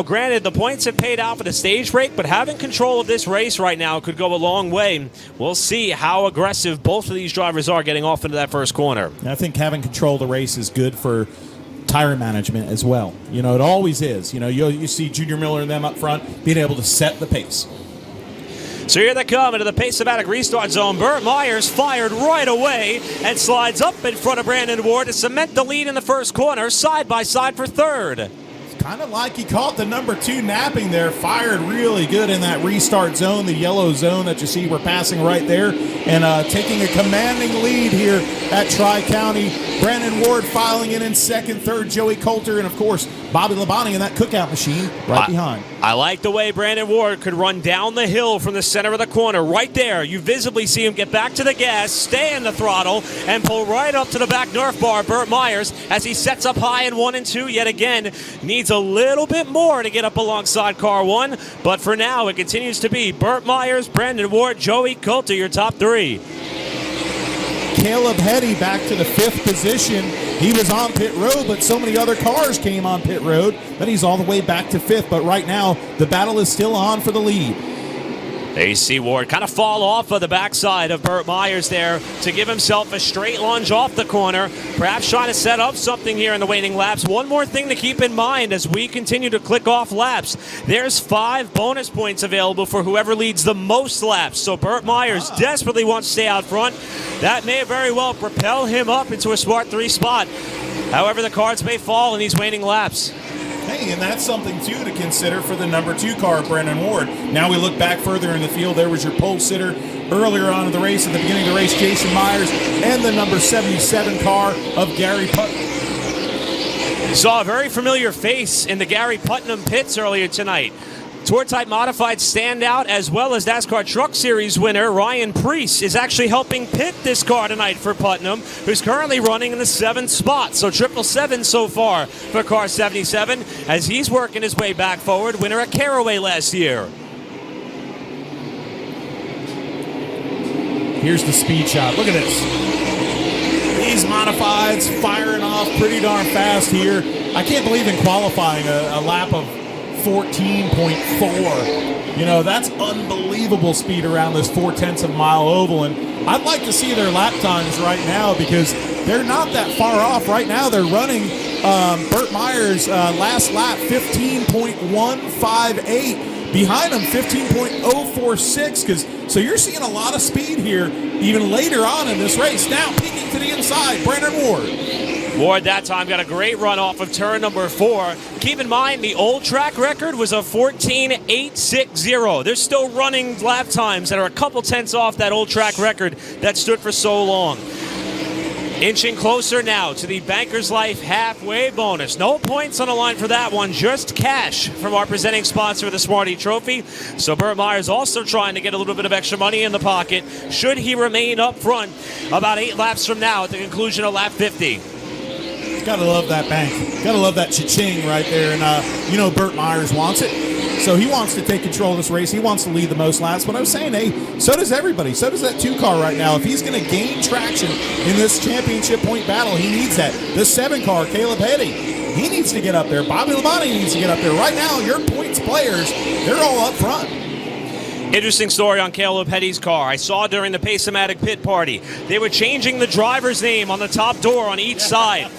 granted, the points have paid out for the stage break, but having control of this race right now could go a long way. We'll see how aggressive both of these drivers are getting off into that first corner. I think having control of the race is good for tire management as well. It always is. You see Junior Miller and them up front being able to set the pace. So here they come into the Pace-O-Matic restart zone. Burt Myers fired right away and slides up in front of Brandon Ward to cement the lead in the first corner, side by side for third. Kind of like he caught the number 2 napping there, fired really good in that restart zone, the yellow zone that you see we're passing right there, and taking a commanding lead here at Tri-County. Brandon Ward filing in second, third, Joey Coulter, and of course, Bobby Labonte in that cookout machine right behind. I like the way Brandon Ward could run down the hill from the center of the corner. Right there, you visibly see him get back to the gas, stay in the throttle, and pull right up to the back Nerf bar. Burt Myers, as he sets up high in 1 and 2, yet again, needs a little bit more to get up alongside car 1. But for now, it continues to be Burt Myers, Brandon Ward, Joey Coulter, your top 3. Caleb Petty back to the 5th position. He was on pit road, but so many other cars came on pit road that he's all the way back to 5th. But right now, the battle is still on for the lead. There you see Ward kind of fall off of the backside of Burt Myers there to give himself a straight lunge off the corner, perhaps trying to set up something here in the waning laps. One more thing to keep in mind as we continue to click off laps. There's 5 bonus points available for whoever leads the most laps. So Burt Myers desperately wants to stay out front. That may very well propel him up into a Smart 3 spot. However, the cards may fall in these waning laps. Hey, and that's something, too, to consider for the number 2 car, Brennan Ward. Now we look back further in the field. There was your pole sitter earlier on in the race, at the beginning of the race, Jason Myers, and the number 77 car of Gary Putnam. Saw a very familiar face in the Gary Putnam pits earlier tonight. Tour-type modified standout, as well as NASCAR Truck Series winner Ryan Preece is actually helping pit this car tonight for Putnam, who's currently running in the 7th spot. So 777 so far for car 77 as he's working his way back forward, winner at Caraway last year. Here's the speed shot. Look at this. These modifieds firing off pretty darn fast here. I can't believe in qualifying a lap of 14.4. You know, that's unbelievable speed around this 0.4 of a mile oval. And I'd like to see their lap times right now because they're not that far off. Right now they're running Burt Myers' last lap 15.158. Behind him 15.046. So you're seeing a lot of speed here even later on in this race. Now peeking to the inside, Brandon Ward. Ward that time got a great run off of turn number 4. Keep in mind, the old track record was a 14.860. They're still running lap times that are a couple tenths off that old track record that stood for so long. Inching closer now to the Banker's Life halfway bonus. No points on the line for that one, just cash from our presenting sponsor of the Smarty Trophy. So Burt Myers also trying to get a little bit of extra money in the pocket should he remain up front about 8 laps from now at the conclusion of lap 50. Gotta love that bank. Gotta love that cha-ching right there. And, you know, Burt Myers wants it. So he wants to take control of this race. He wants to lead the most laps. But I was saying, hey, so does everybody. So does that 2 car right now. If he's going to gain traction in this championship point battle, he needs that. The 7 car, Caleb Heddy, he needs to get up there. Bobby Labonte needs to get up there. Right now, your points players, they're all up front. Interesting story on Caleb Heddy's car. I saw during the Pace-O-Matic pit party. They were changing the driver's name on the top door on each side.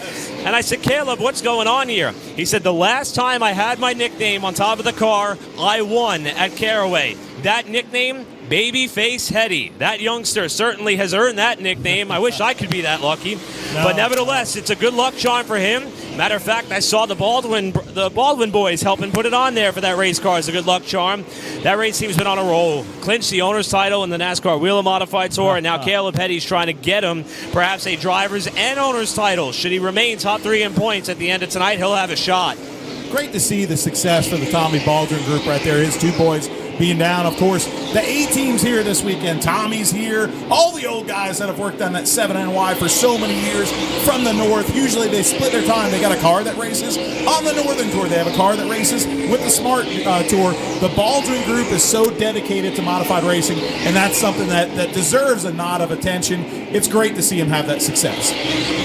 And I said, Caleb, what's going on here? He said, the last time I had my nickname on top of the car, I won at Caraway. That nickname, Babyface Heddy. That youngster certainly has earned that nickname. I wish I could be that lucky. No. But nevertheless, it's a good luck charm for him. Matter of fact, I saw the Baldwin boys helping put it on there for that race car as a good luck charm. That race team's been on a roll. Clinched the owner's title in the NASCAR Wheel of Modified Tour, and now Caleb Heddy's trying to get him perhaps a driver's and owner's title. Should he remain top 3 in points at the end of tonight, he'll have a shot. Great to see the success for the Tommy Baldwin group right there. His 2 boys being down. Of course, the A-team's here this weekend. Tommy's here. All the old guys that have worked on that 7NY for so many years from the north. Usually they split their time. They got a car that races on the Northern Tour. They have a car that races with the Smart Tour. The Baldwin group is so dedicated to modified racing, and that's something that deserves a nod of attention. It's great to see him have that success.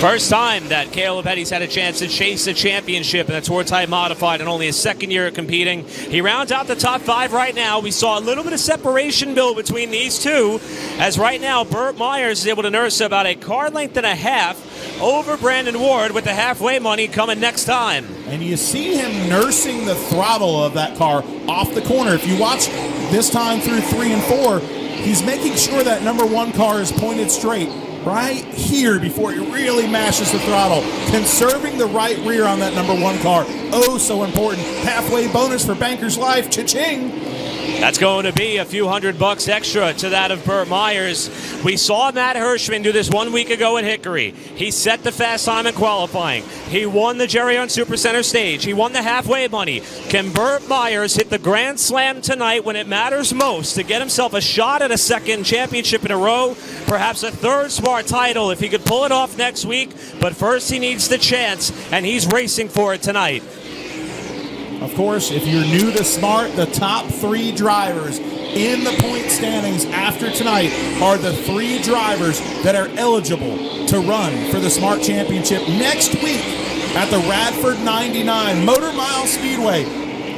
First time that Caleb Heddy's had a chance to chase a championship in a tour-type modified in only his 2nd year of competing. He rounds out the top 5 right now. We saw a little bit of separation build between these 2, as right now Burt Myers is able to nurse about a car length and a half over Brandon Ward, with the halfway money coming next time. And you see him nursing the throttle of that car off the corner. If you watch this time through 3 and 4, he's making sure that number 1 car is pointed straight right here before he really mashes the throttle. Conserving the right rear on that number 1 car. Oh, so important. Halfway bonus for Banker's Life. Cha-ching. That's going to be a few $100 extra to that of Burt Myers. We saw Matt Hirschman do this 1 week ago at Hickory. He set the fast time in qualifying. He won the Jerry on Supercenter stage. He won the halfway money. Can Burt Myers hit the Grand Slam tonight when it matters most to get himself a shot at a 2nd championship in a row, perhaps a 3rd Smart title if he could pull it off next week? But first he needs the chance, and he's racing for it tonight. Of course, if you're new to Smart, the top 3 drivers in the point standings after tonight are the 3 drivers that are eligible to run for the Smart Championship next week at the Radford 99 Motor Mile Speedway.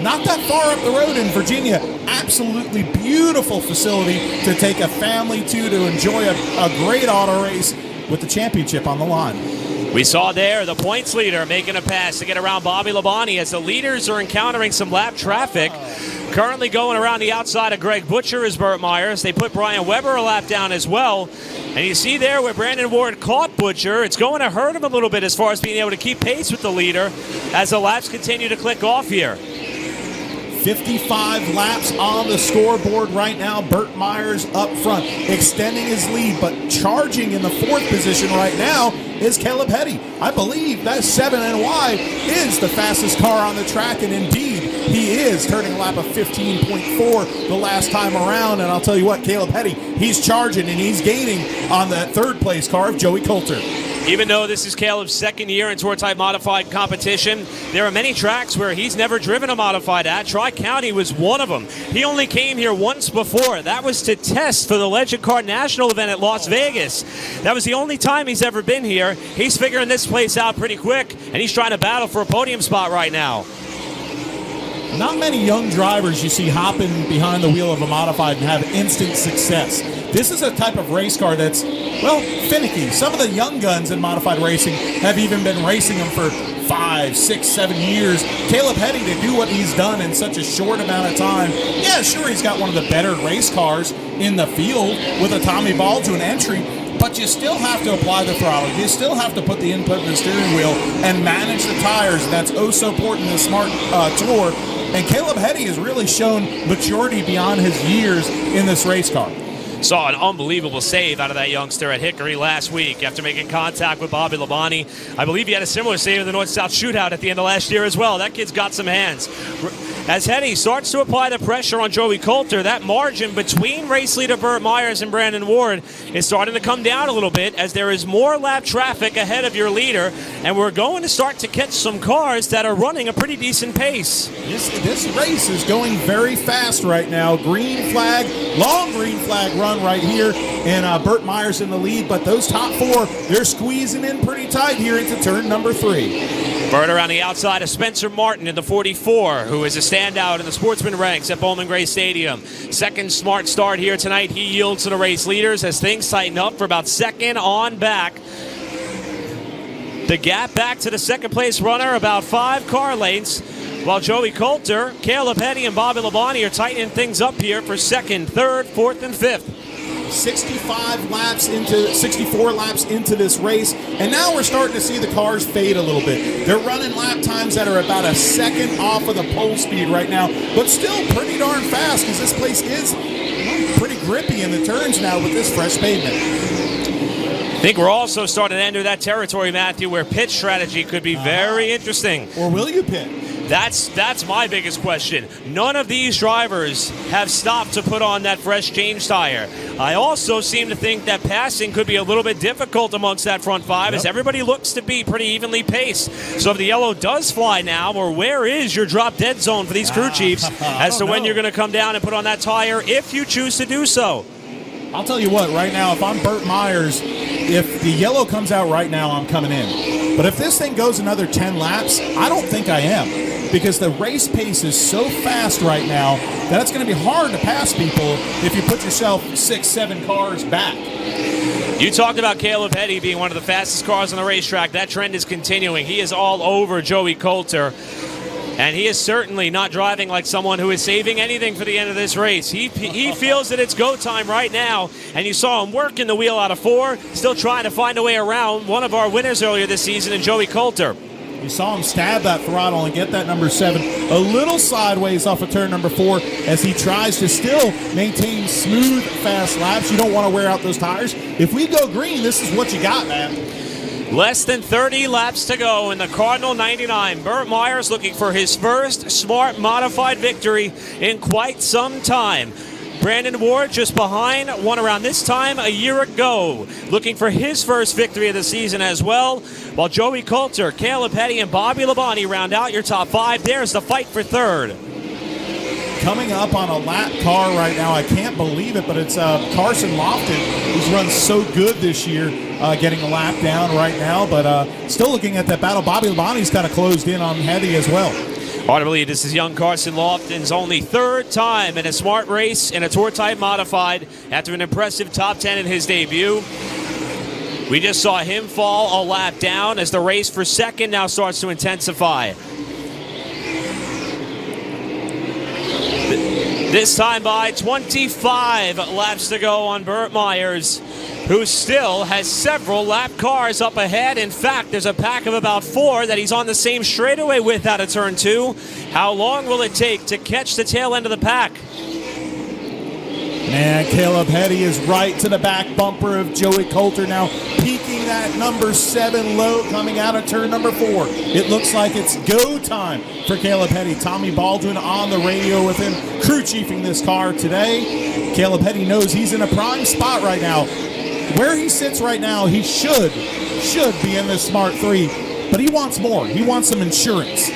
Not that far up the road in Virginia. Absolutely beautiful facility to take a family to enjoy a great auto race with the championship on the line. We saw there the points leader making a pass to get around Bobby Labonte as the leaders are encountering some lap traffic. Currently going around the outside of Greg Butcher is Burt Myers. They put Brian Weber a lap down as well. And you see there where Brandon Ward caught Butcher, it's going to hurt him a little bit as far as being able to keep pace with the leader as the laps continue to click off here. 55 laps on the scoreboard right now. Burt Myers up front, extending his lead, but charging in the 4th position right now is Caleb Hetty. I believe that 7NY is the fastest car on the track, and indeed, he is, turning a lap of 15.4 the last time around. And I'll tell you what, Caleb Hetty, he's charging and he's gaining on that 3rd place car of Joey Coulter. Even though this is Caleb's 2nd year in Tour-Type Modified competition, there are many tracks where he's never driven a Modified at. Tri-County was one of them. He only came here once before. That was to test for the Legend Car National event at Las Vegas. That was the only time he's ever been here. He's figuring this place out pretty quick, and he's trying to battle for a podium spot right now. Not many young drivers you see hopping behind the wheel of a Modified and have instant success. This is a type of race car that's, well, finicky. Some of the young guns in Modified racing have even been racing them for 5, 6, 7 years. Caleb Hetty, to do what he's done in such a short amount of time, yeah, sure, he's got one of the better race cars in the field with a Tommy Ball to an entry, but you still have to apply the throttle. You still have to put the input in the steering wheel and manage the tires. And that's oh so important in the Smart Tour. And Caleb Hetty has really shown maturity beyond his years in this race car. Saw an unbelievable save out of that youngster at Hickory last week after making contact with Bobby Labonte. I believe he had a similar save in the North-South Shootout at the end of last year as well. That kid's got some hands. As Hetty starts to apply the pressure on Joey Coulter, that margin between race leader Burt Myers and Brandon Ward is starting to come down a little bit as there is more lap traffic ahead of your leader, and we're going to start to catch some cars that are running a pretty decent pace. This race is going very fast right now. Green flag, long green flag run right here, and Burt Myers in the lead, but those top 4, they're squeezing in pretty tight here into turn number 3. Burt around the outside of Spencer Martin in the 44, who is a standout in the sportsman ranks at Bowman Gray Stadium. 2nd Smart start here tonight. He yields to the race leaders as things tighten up for about 2nd on back. The gap back to the 2nd place runner, about 5 car lengths, while Joey Coulter, Caleb Hetty, and Bobby Labonte are tightening things up here for 2nd, 3rd, 4th, and 5th. 64 laps into this race, and now we're starting to see the cars fade a little bit. They're running lap times that are about a 2nd off of the pole speed right now, but still pretty darn fast because this place is pretty grippy in the turns now with this fresh pavement. I think we're also starting to enter that territory, Matthew, where pit strategy could be very interesting. Or will you pit? That's my biggest question. None of these drivers have stopped to put on that fresh change tire. I also seem to think that passing could be a little bit difficult amongst that front 5 as everybody looks to be pretty evenly paced. So if the yellow does fly now, or where is your drop dead zone for these crew chiefs as to when you're going to come down and put on that tire if you choose to do so? I'll tell you what, right now, if I'm Burt Myers, if the yellow comes out right now, I'm coming in. But if this thing goes another 10 laps, I don't think I am. Because the race pace is so fast right now that it's going to be hard to pass people if you put yourself 6, 7 cars back. You talked about Caleb Hetty being one of the fastest cars on the racetrack. That trend is continuing. He is all over Joey Coulter. And he is certainly not driving like someone who is saving anything for the end of this race. He feels that it's go time right now, and you saw him working the wheel out of 4, still trying to find a way around one of our winners earlier this season in Joey Coulter. You saw him stab that throttle and get that number 7 a little sideways off of turn number 4 as he tries to still maintain smooth, fast laps. You don't want to wear out those tires. If we go green, this is what you got, man. Less than 30 laps to go in the Cardinal 99. Burt Myers looking for his first Smart Modified victory in quite some time. Brandon Ward just behind, won around this time a year ago, looking for his first victory of the season as well. While Joey Coulter, Caleb Petty, and Bobby Labonte round out your top 5. There's the fight for third. Coming up on a lap car right now, I can't believe it, but it's Carson Lofton, who's run so good this year, getting a lap down right now. But still looking at that battle, Bobby Labonte's kind of closed in on Hetty as well. Hard to believe this is young Carson Lofton's only third time in a smart race in a Tour Type Modified after an impressive top 10 in his debut. We just saw him fall a lap down as the race for second now starts to intensify. This time by 25 laps to go on Burt Myers, who still has several lap cars up ahead. In fact, there's a pack of about 4 that he's on the same straightaway with out of turn 2. How long will it take to catch the tail end of the pack? Man, Caleb Hetty is right to the back bumper of Joey Coulter now, peaking that number 7 low coming out of turn number 4. It looks like it's go time for Caleb Hetty. Tommy Baldwin on the radio with him, crew chiefing this car today. Caleb Hetty knows he's in a prime spot right now. Where he sits right now, he should be in this Smart 3, but he wants more. He wants some insurance.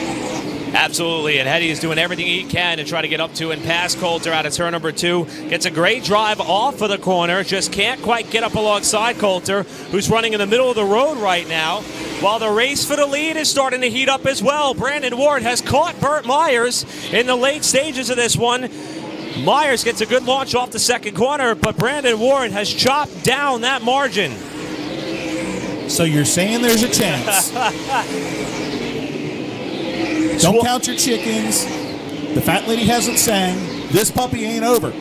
Absolutely, and Hetty is doing everything he can to try to get up to and past Coulter out of turn number 2. Gets a great drive off of the corner, just can't quite get up alongside Coulter, who's running in the middle of the road right now. While the race for the lead is starting to heat up as well. Brandon Ward has caught Burt Myers in the late stages of this one. Myers gets a good launch off the second corner, but Brandon Ward has chopped down that margin. So you're saying there's a chance. Don't count your chickens. The fat lady hasn't sang. This puppy ain't over.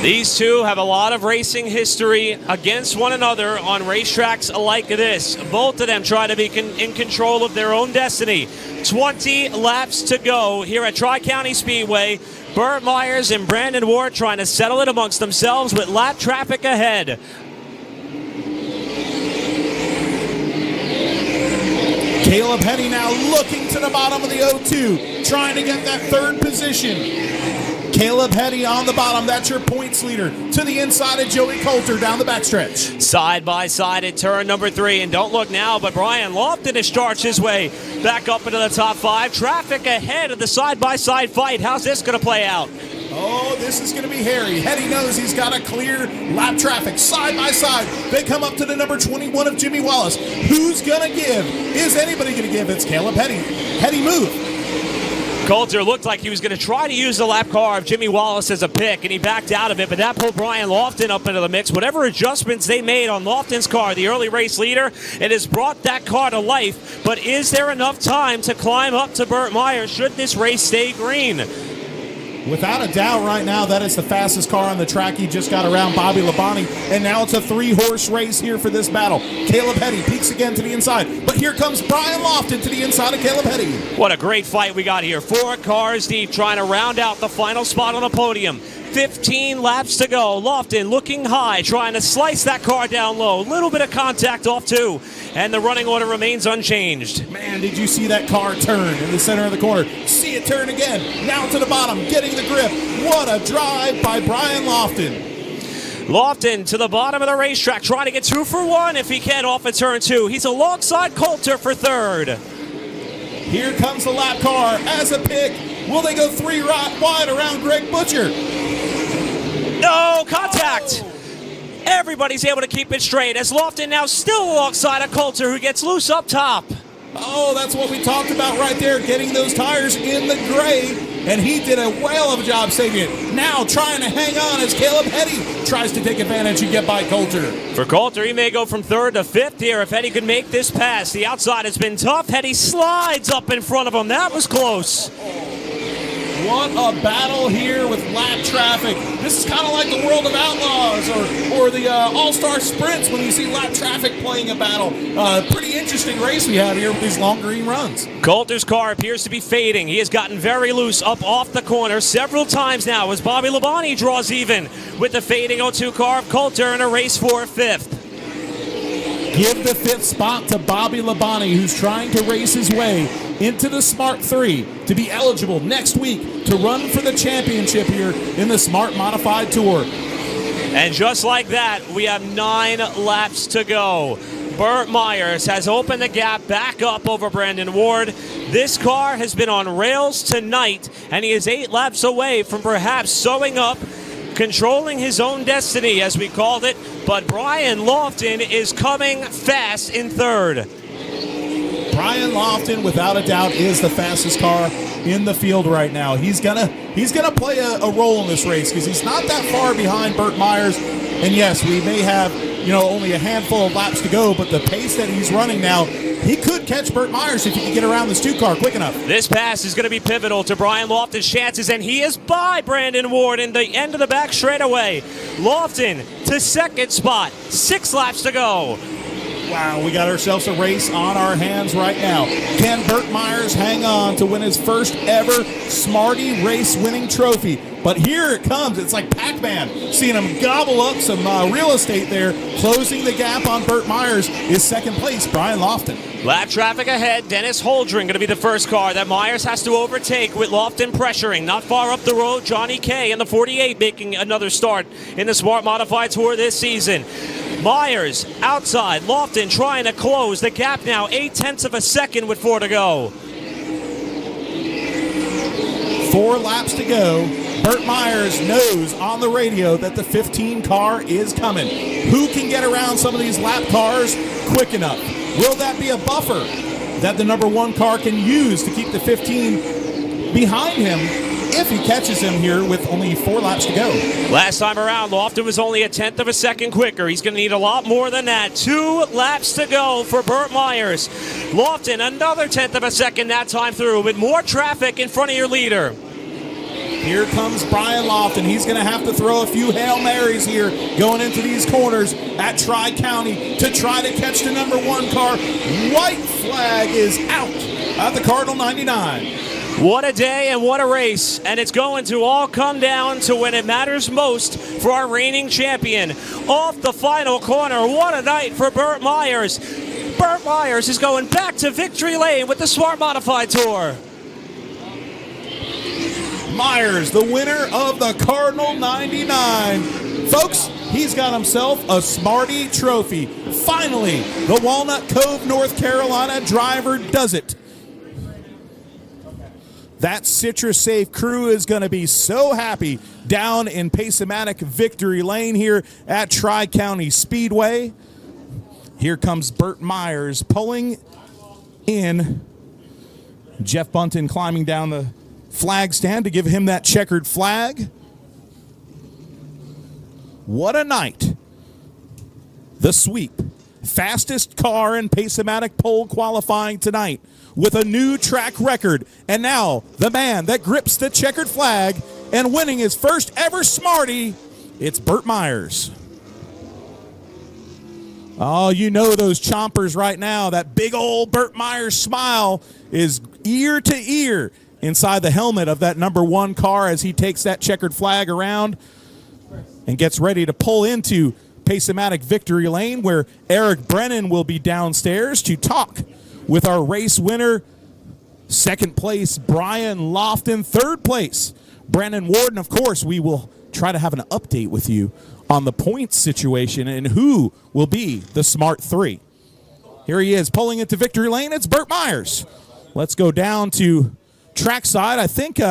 These two have a lot of racing history against one another on racetracks like this. Both of them try to be in control of their own destiny. 20 laps to go here at Tri-County Speedway. Burt Myers and Brandon Ward trying to settle it amongst themselves with lap traffic ahead. Caleb Hetty now looking to the bottom of the O2, trying to get that third position. Caleb Hetty on the bottom, that's your points leader. To the inside of Joey Coulter down the backstretch. Side by side at turn number 3, and don't look now, but Brian Lofton has charged his way back up into the top 5. Traffic ahead of the side-by-side fight. How's this going to play out? Oh, this is going to be hairy. Hetty knows he's got to clear lap traffic side by side. They come up to the number 21 of Jimmy Wallace. Who's going to give? Is anybody going to give? It's Caleb Hetty. Hetty move. Coulter looked like he was going to try to use the lap car of Jimmy Wallace as a pick, and he backed out of it, but that pulled Brian Lofton up into the mix. Whatever adjustments they made on Lofton's car, the early race leader, it has brought that car to life. But is there enough time to climb up to Burt Myers should this race stay green? Without a doubt right now, that is the fastest car on the track. He just got around Bobby Labonte, and now it's a 3-horse race here for this battle. Caleb Hetty peeks again to the inside, but here comes Brian Lofton to the inside of Caleb Hetty. What a great fight we got here. 4 cars deep trying to round out the final spot on the podium. 15 laps to go. Lofton looking high, trying to slice that car down low. A little bit of contact off too, and the running order remains unchanged. Man, did you see that car turn in the center of the corner? See it turn again. Now to the bottom, getting the grip. What a drive by Brian Lofton. Lofton to the bottom of the racetrack, trying to get 2 for 1 if he can off of turn 2. He's alongside Coulter for third. Here comes the lap car as a pick. Will they go 3 wide around Greg Butcher? No, contact. Everybody's able to keep it straight as Lofton now still alongside of Coulter, who gets loose up top. Oh, that's what we talked about right there, getting those tires in the gray, and he did a whale of a job saving it. Now trying to hang on as Caleb Hetty tries to take advantage and get by Coulter. For Coulter, he may go from 3rd to 5th here if Hetty could make this pass. The outside has been tough. Hetty slides up in front of him. That was close. What a battle here with lap traffic. This is kind of like the World of Outlaws or the All-Star Sprints when you see lap traffic playing a battle. Pretty interesting race we have here with these long green runs. Coulter's car appears to be fading. He has gotten very loose up off the corner several times now as Bobby Labonte draws even with the fading 02 car of Coulter in a race for 5th. Give the 5th spot to Bobby Labonte, who's trying to race his way into the Smart 3 to be eligible next week to run for the championship here in the Smart Modified Tour. And just like that, we have 9 laps to go. Burt Myers has opened the gap back up over Brandon Ward. This car has been on rails tonight, and he is 8 laps away from perhaps sewing up, controlling his own destiny, as we called it. But Brian Lofton is coming fast in third. Brian Lofton, without a doubt, is the fastest car in the field right now. He's gonna play a role in this race because he's not that far behind Burt Myers. And yes, we may have only a handful of laps to go, but the pace that he's running now, he could catch Burt Myers if he can get around this 2 car quick enough. This pass is going to be pivotal to Brian Lofton's chances, and he is by Brandon Ward in the end of the back straightaway. Lofton to second spot, 6 laps to go. Wow, we got ourselves a race on our hands right now. Can Burt Myers hang on to win his first ever Smarty race winning trophy? But here it comes. It's like Pac-Man. Seeing him gobble up some real estate there. Closing the gap on Burt Myers is second place, Brian Lofton. Lap traffic ahead. Dennis Holdren going to be the first car that Myers has to overtake with Lofton pressuring. Not far up the road, Johnny K in the 48 making another start in the Smart Modified Tour this season. Myers outside, Lofton trying to close the gap now, 0.8 of a second with 4 to go. 4 laps to go. Burt Myers knows on the radio that the 15 car is coming. Who can get around some of these lap cars quick enough? Will that be a buffer that the number 1 car can use to keep the 15 behind him if he catches him here with only 4 laps to go? Last time around, Lofton was only 1/10 of a second quicker. He's going to need a lot more than that. 2 laps to go for Burt Myers. Lofton, another 1/10 of a second that time through with more traffic in front of your leader. Here comes Brian Lofton. He's going to have to throw a few Hail Marys here going into these corners at Tri-County to try to catch the number 1 car. White flag is out at the Cardinal 99. What a day and what a race. And it's going to all come down to when it matters most for our reigning champion. Off the final corner, what a night for Burt Myers. Burt Myers is going back to victory lane with the Smart Modified Tour. Myers, the winner of the Cardinal 99. Folks, he's got himself a Smarty trophy. Finally, the Walnut Cove, North Carolina driver does it. That Citrus Safe crew is going to be so happy down in Pace-O-Matic Victory Lane here at Tri-County Speedway. Here comes Burt Myers pulling in. Jeff Bunton climbing down the flag stand to give him that checkered flag. What a night. The sweep. Fastest car in Pace-O-Matic pole qualifying tonight with a new track record. And now the man that grips the checkered flag and winning his first ever Smarty, it's Burt Myers. Oh, you know those chompers right now. That big old Burt Myers smile is ear to ear inside the helmet of that number 1 car as he takes that checkered flag around and gets ready to pull into Pace-O-Matic Victory Lane, where Eric Brennan will be downstairs to talk with our race winner. Second place, Brian Lofton. Third place, Brandon Warden. Of course, we will try to have an update with you on the points situation and who will be the Smart 3. Here he is pulling into Victory Lane. It's Burt Myers. Let's go down to trackside. I think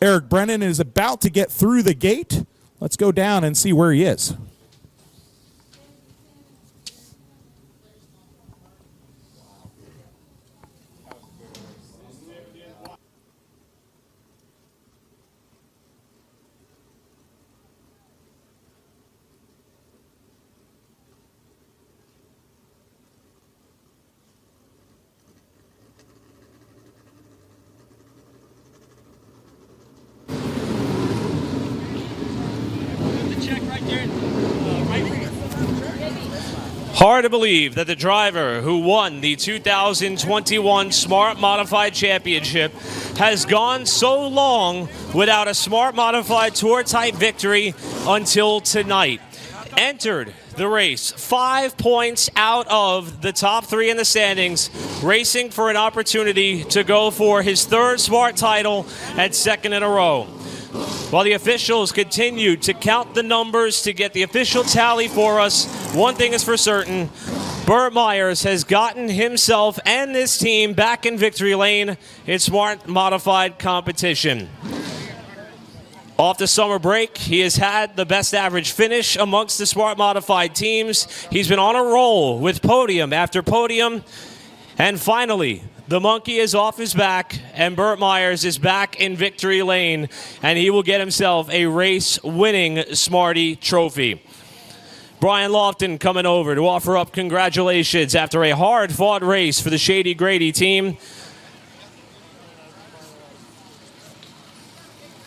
Eric Brennan is about to get through the gate. Let's go down and see where he is. Hard to believe that the driver who won the 2021 Smart Modified Championship has gone so long without a Smart Modified Tour type victory until tonight. entered the race 5 points out of the top 3 in the standings, racing for an opportunity to go for his 3rd Smart title and 2nd in a row. While the officials continued to count the numbers to get the official tally for us, one thing is for certain: Burt Myers has gotten himself and this team back in victory lane in Smart Modified competition. Off the summer break, he has had the best average finish amongst the Smart Modified teams. He's been on a roll with podium after podium. And finally, the monkey is off his back, and Burt Myers is back in victory lane, and he will get himself a race-winning Smarty trophy. Brian Lofton coming over to offer up congratulations after a hard-fought race for the Shady Grady team.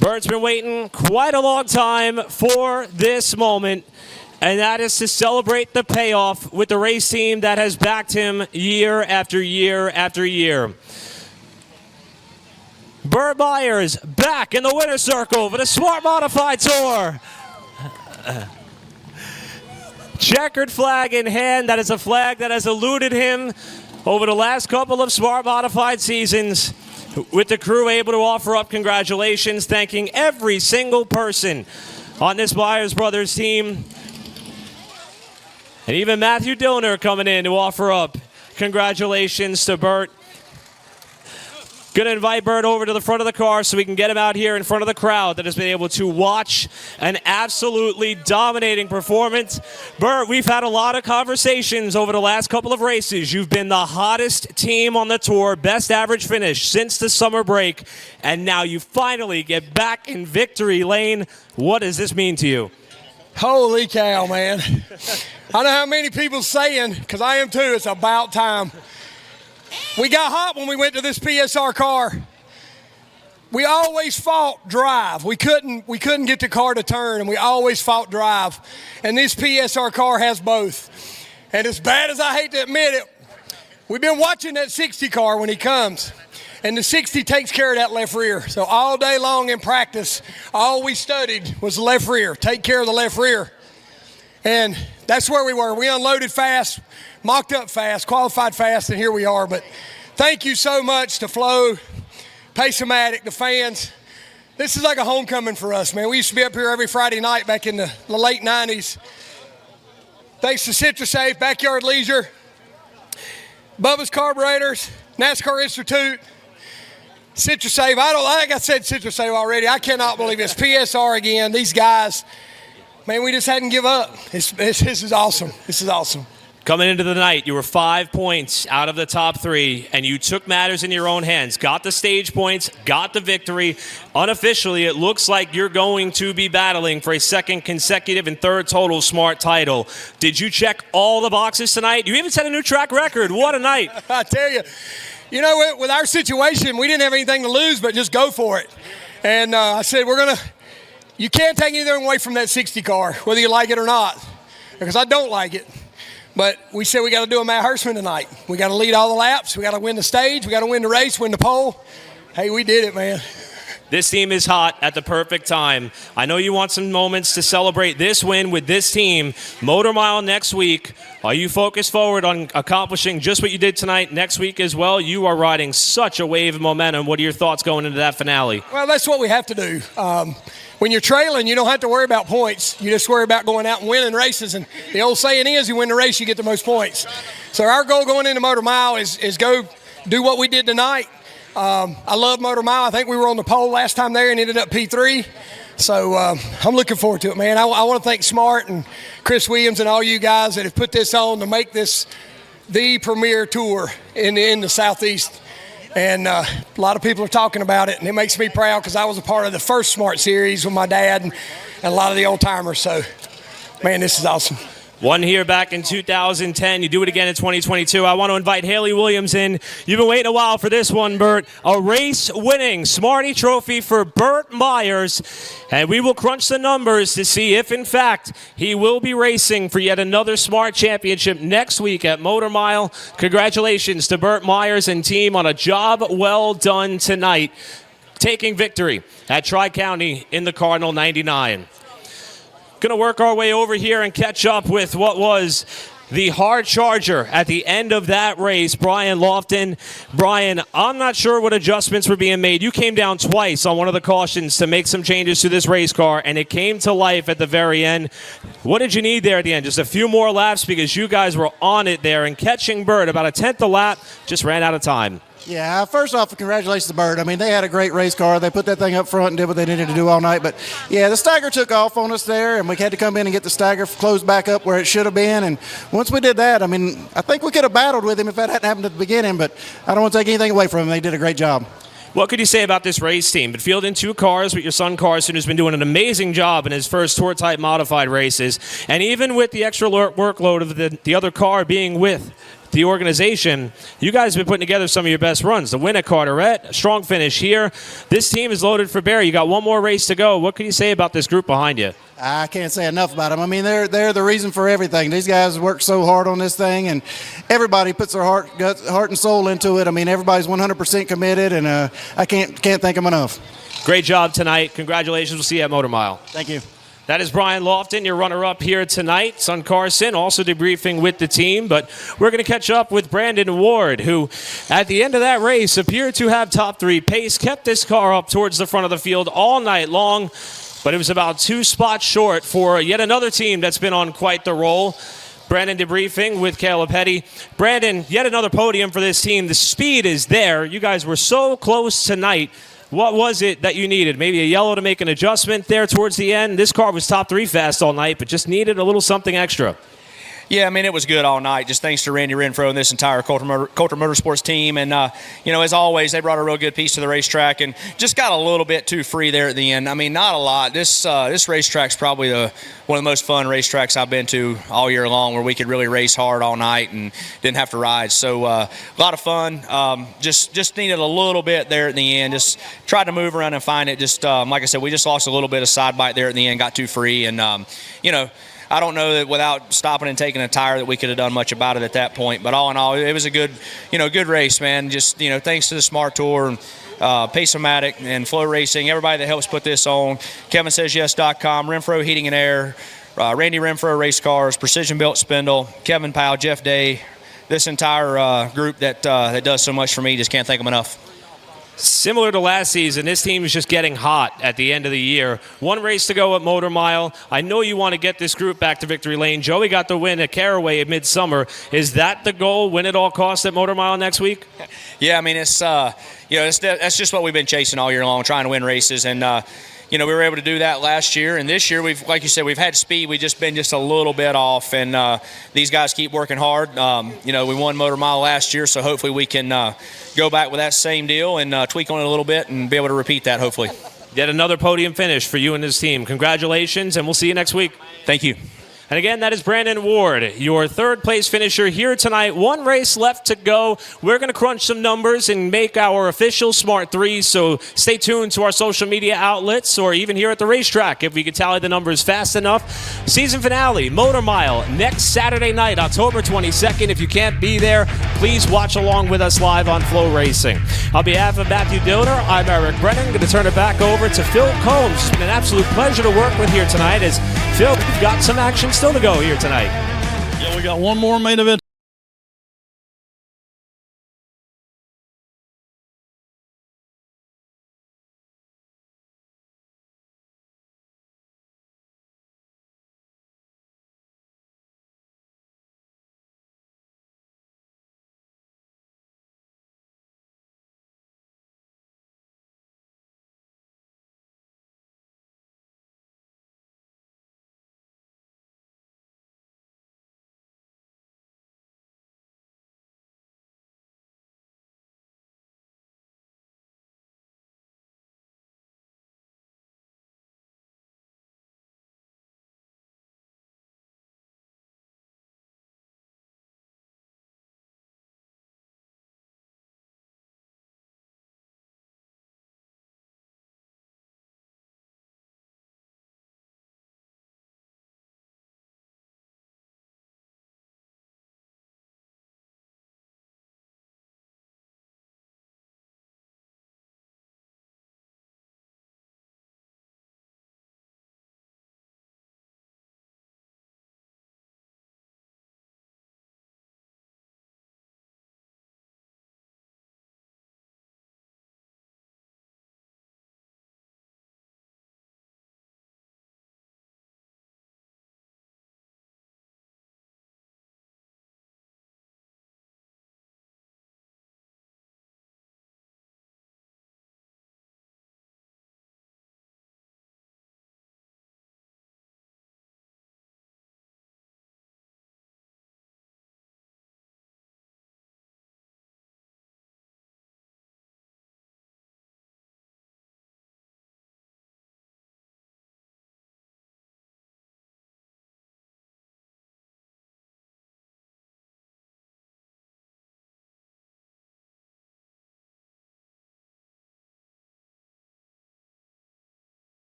Burt's been waiting quite a long time for this moment, and that is to celebrate the payoff with the race team that has backed him year after year after year. Burt Myers back in the winner's circle for the Smart Modified Tour. Checkered flag in hand, that is a flag that has eluded him over the last couple of Smart Modified seasons. With the crew able to offer up congratulations, thanking every single person on this Myers Brothers team. And even Matthew Dillner coming in to offer up congratulations to Burt. Going to invite Burt over to the front of the car so we can get him out here in front of the crowd that has been able to watch an absolutely dominating performance. Burt, we've had a lot of conversations over the last couple of races. You've been the hottest team on the tour, best average finish since the summer break, and now you finally get back in victory lane. What does this mean to you? Holy cow, man. I know how many people saying, because I am too, it's about time. We got hot when we went to this PSR car. We always fought drive. We couldn't get the car to turn, and we always fought drive. And this PSR car has both. And as bad as I hate to admit it, we've been watching that 60 car when he comes. And the 60 takes care of that left rear. So all day long in practice, all we studied was the left rear. Take care of the left rear. And that's where we were. We unloaded fast, mocked up fast, qualified fast, and here we are. But thank you so much to Flo, Pace-O-Matic, the fans. This is like a homecoming for us, man. We used to be up here every Friday night back in the late 90s. Thanks to CitraSafe, Backyard Leisure, Bubba's Carburetors, NASCAR Institute, CitraSafe. I think I said CitraSafe already. I cannot believe it's PSR again. These guys, man, we just hadn't give up. This is awesome. This is awesome. Coming into the night, you were 5 points out of the top 3, and you took matters in your own hands. Got the stage points, got the victory. Unofficially, it looks like you're going to be battling for a 2nd consecutive and 3rd total Smart title. Did you check all the boxes tonight? You even set a new track record. What a night. I tell you, you know, with our situation, we didn't have anything to lose but just go for it. And I said, you can't take anything away from that 60 car, whether you like it or not, because I don't like it. But we said we got to do a Matt Hirschman tonight. We got to lead all the laps. We got to win the stage. We got to win the race, win the pole. Hey, we did it, man. This team is hot at the perfect time. I know you want some moments to celebrate this win with this team. Motor Mile next week. Are you focused forward on accomplishing just what you did tonight next week as well? You are riding such a wave of momentum. What are your thoughts going into that finale? Well, that's what we have to do. When you're trailing, you don't have to worry about points. You just worry about going out and winning races. And the old saying is, you win the race, you get the most points. So our goal going into Motor Mile is go do what we did tonight. I love Motor Mile. I think we were on the pole last time there and ended up P3. So I'm looking forward to it, man. I want to thank Smart and Chris Williams and all you guys that have put this on to make this the premier tour in the Southeast. And a lot of people are talking about it, and it makes me proud because I was a part of the first Smart Series with my dad and a lot of the old-timers. So, man, this is awesome. Won here back in 2010. You do it again in 2022. I want to invite Haley Williams in. You've been waiting a while for this one, Burt. A race-winning Smarty Trophy for Burt Myers. And we will crunch the numbers to see if, in fact, he will be racing for yet another Smart Championship next week at Motor Mile. Congratulations to Burt Myers and team on a job well done tonight, taking victory at Tri-County in the Cardinal 99. Going to work our way over here and catch up with what was the hard charger at the end of that race, Brian Lofton. Brian, I'm not sure what adjustments were being made. You came down twice on one of the cautions to make some changes to this race car, and it came to life at the very end. What did you need there at the end? Just a few more laps, because you guys were on it there, and catching Burt about a tenth a lap, just ran out of time. Yeah, first off, congratulations to Bird. I mean, they had a great race car. They put that thing up front and did what they needed to do all night. But, yeah, the stagger took off on us there, and we had to come in and get the stagger closed back up where it should have been. And once we did that, I mean, I think we could have battled with him if that hadn't happened at the beginning, but I don't want to take anything away from him. They did a great job. What could you say about this race team? But fielding 2 cars with your son Carson, who's been doing an amazing job in his first Tour-type modified races. And even with the extra workload of the other car being with the organization, you guys have been putting together some of your best runs. The win at Carteret, a strong finish here. This team is loaded for bear. You got one more race to go. What can you say about this group behind you? I can't say enough about them. I mean, they're the reason for everything. These guys work so hard on this thing, and everybody puts their heart and soul into it. I mean, everybody's 100% committed, and I can't thank them enough. Great job tonight. Congratulations. We'll see you at Motor Mile. Thank you. That is Brian Lofton, your runner-up here tonight. Son Carson also debriefing with the team, but we're going to catch up with Brandon Ward, who at the end of that race appeared to have top 3 pace, kept this car up towards the front of the field all night long, but it was about 2 spots short for yet another team that's been on quite the roll. Brandon debriefing with Caleb Petty. Brandon, yet another podium for this team. The speed is there. You guys were so close tonight. What was it that you needed? Maybe a yellow to make an adjustment there towards the end? This car was top 3 fast all night, but just needed a little something extra. Yeah, I mean, it was good all night, just thanks to Randy Renfro and this entire Coulter Motorsports team. And, as always, they brought a real good piece to the racetrack and just got a little bit too free there at the end. I mean, not a lot. This racetrack's probably one of the most fun racetracks I've been to all year long, where we could really race hard all night and didn't have to ride. So a lot of fun. Just needed a little bit there at the end. Just tried to move around and find it. Just like I said, we just lost a little bit of side bite there at the end, got too free. And, I don't know that without stopping and taking a tire that we could have done much about it at that point. But all in all, it was a good race, man. Just, thanks to the Smart Tour, Pace-O-Matic, and Flow Racing, everybody that helps put this on, KevinSaysYes.com, Renfro Heating and Air, Randy Renfro Race Cars, Precision Built Spindle, Kevin Powell, Jeff Day, this entire group that does so much for me. Just can't thank them enough. Similar to last season, this team is just getting hot at the end of the year. One race to go at Motor Mile. I know you want to get this group back to victory lane. Joey got the win at Caraway at Midsummer. Is that the goal, win at all costs at Motor Mile next week? Yeah, I mean, that's just what we've been chasing all year long, trying to win races. And, we were able to do that last year. And this year, like you said, we've had speed. We've just been just a little bit off. And these guys keep working hard. We won Motor Mile last year, so hopefully we can go back with that same deal and tweak on it a little bit and be able to repeat that, hopefully. Yet another podium finish for you and this team. Congratulations, and we'll see you next week. Thank you. And again, that is Brandon Ward, your third-place finisher here tonight. One race left to go. We're going to crunch some numbers and make our official Smart 3, so stay tuned to our social media outlets or even here at the racetrack if we can tally the numbers fast enough. Season finale, Motor Mile, next Saturday night, October 22nd. If you can't be there, please watch along with us live on Flow Racing. On behalf of Matthew Dillner, I'm Eric Brennan. I'm going to turn it back over to Phil Combs. It's been an absolute pleasure to work with here tonight. As Phil, we've got some action still to go here tonight. Yeah, we got one more main event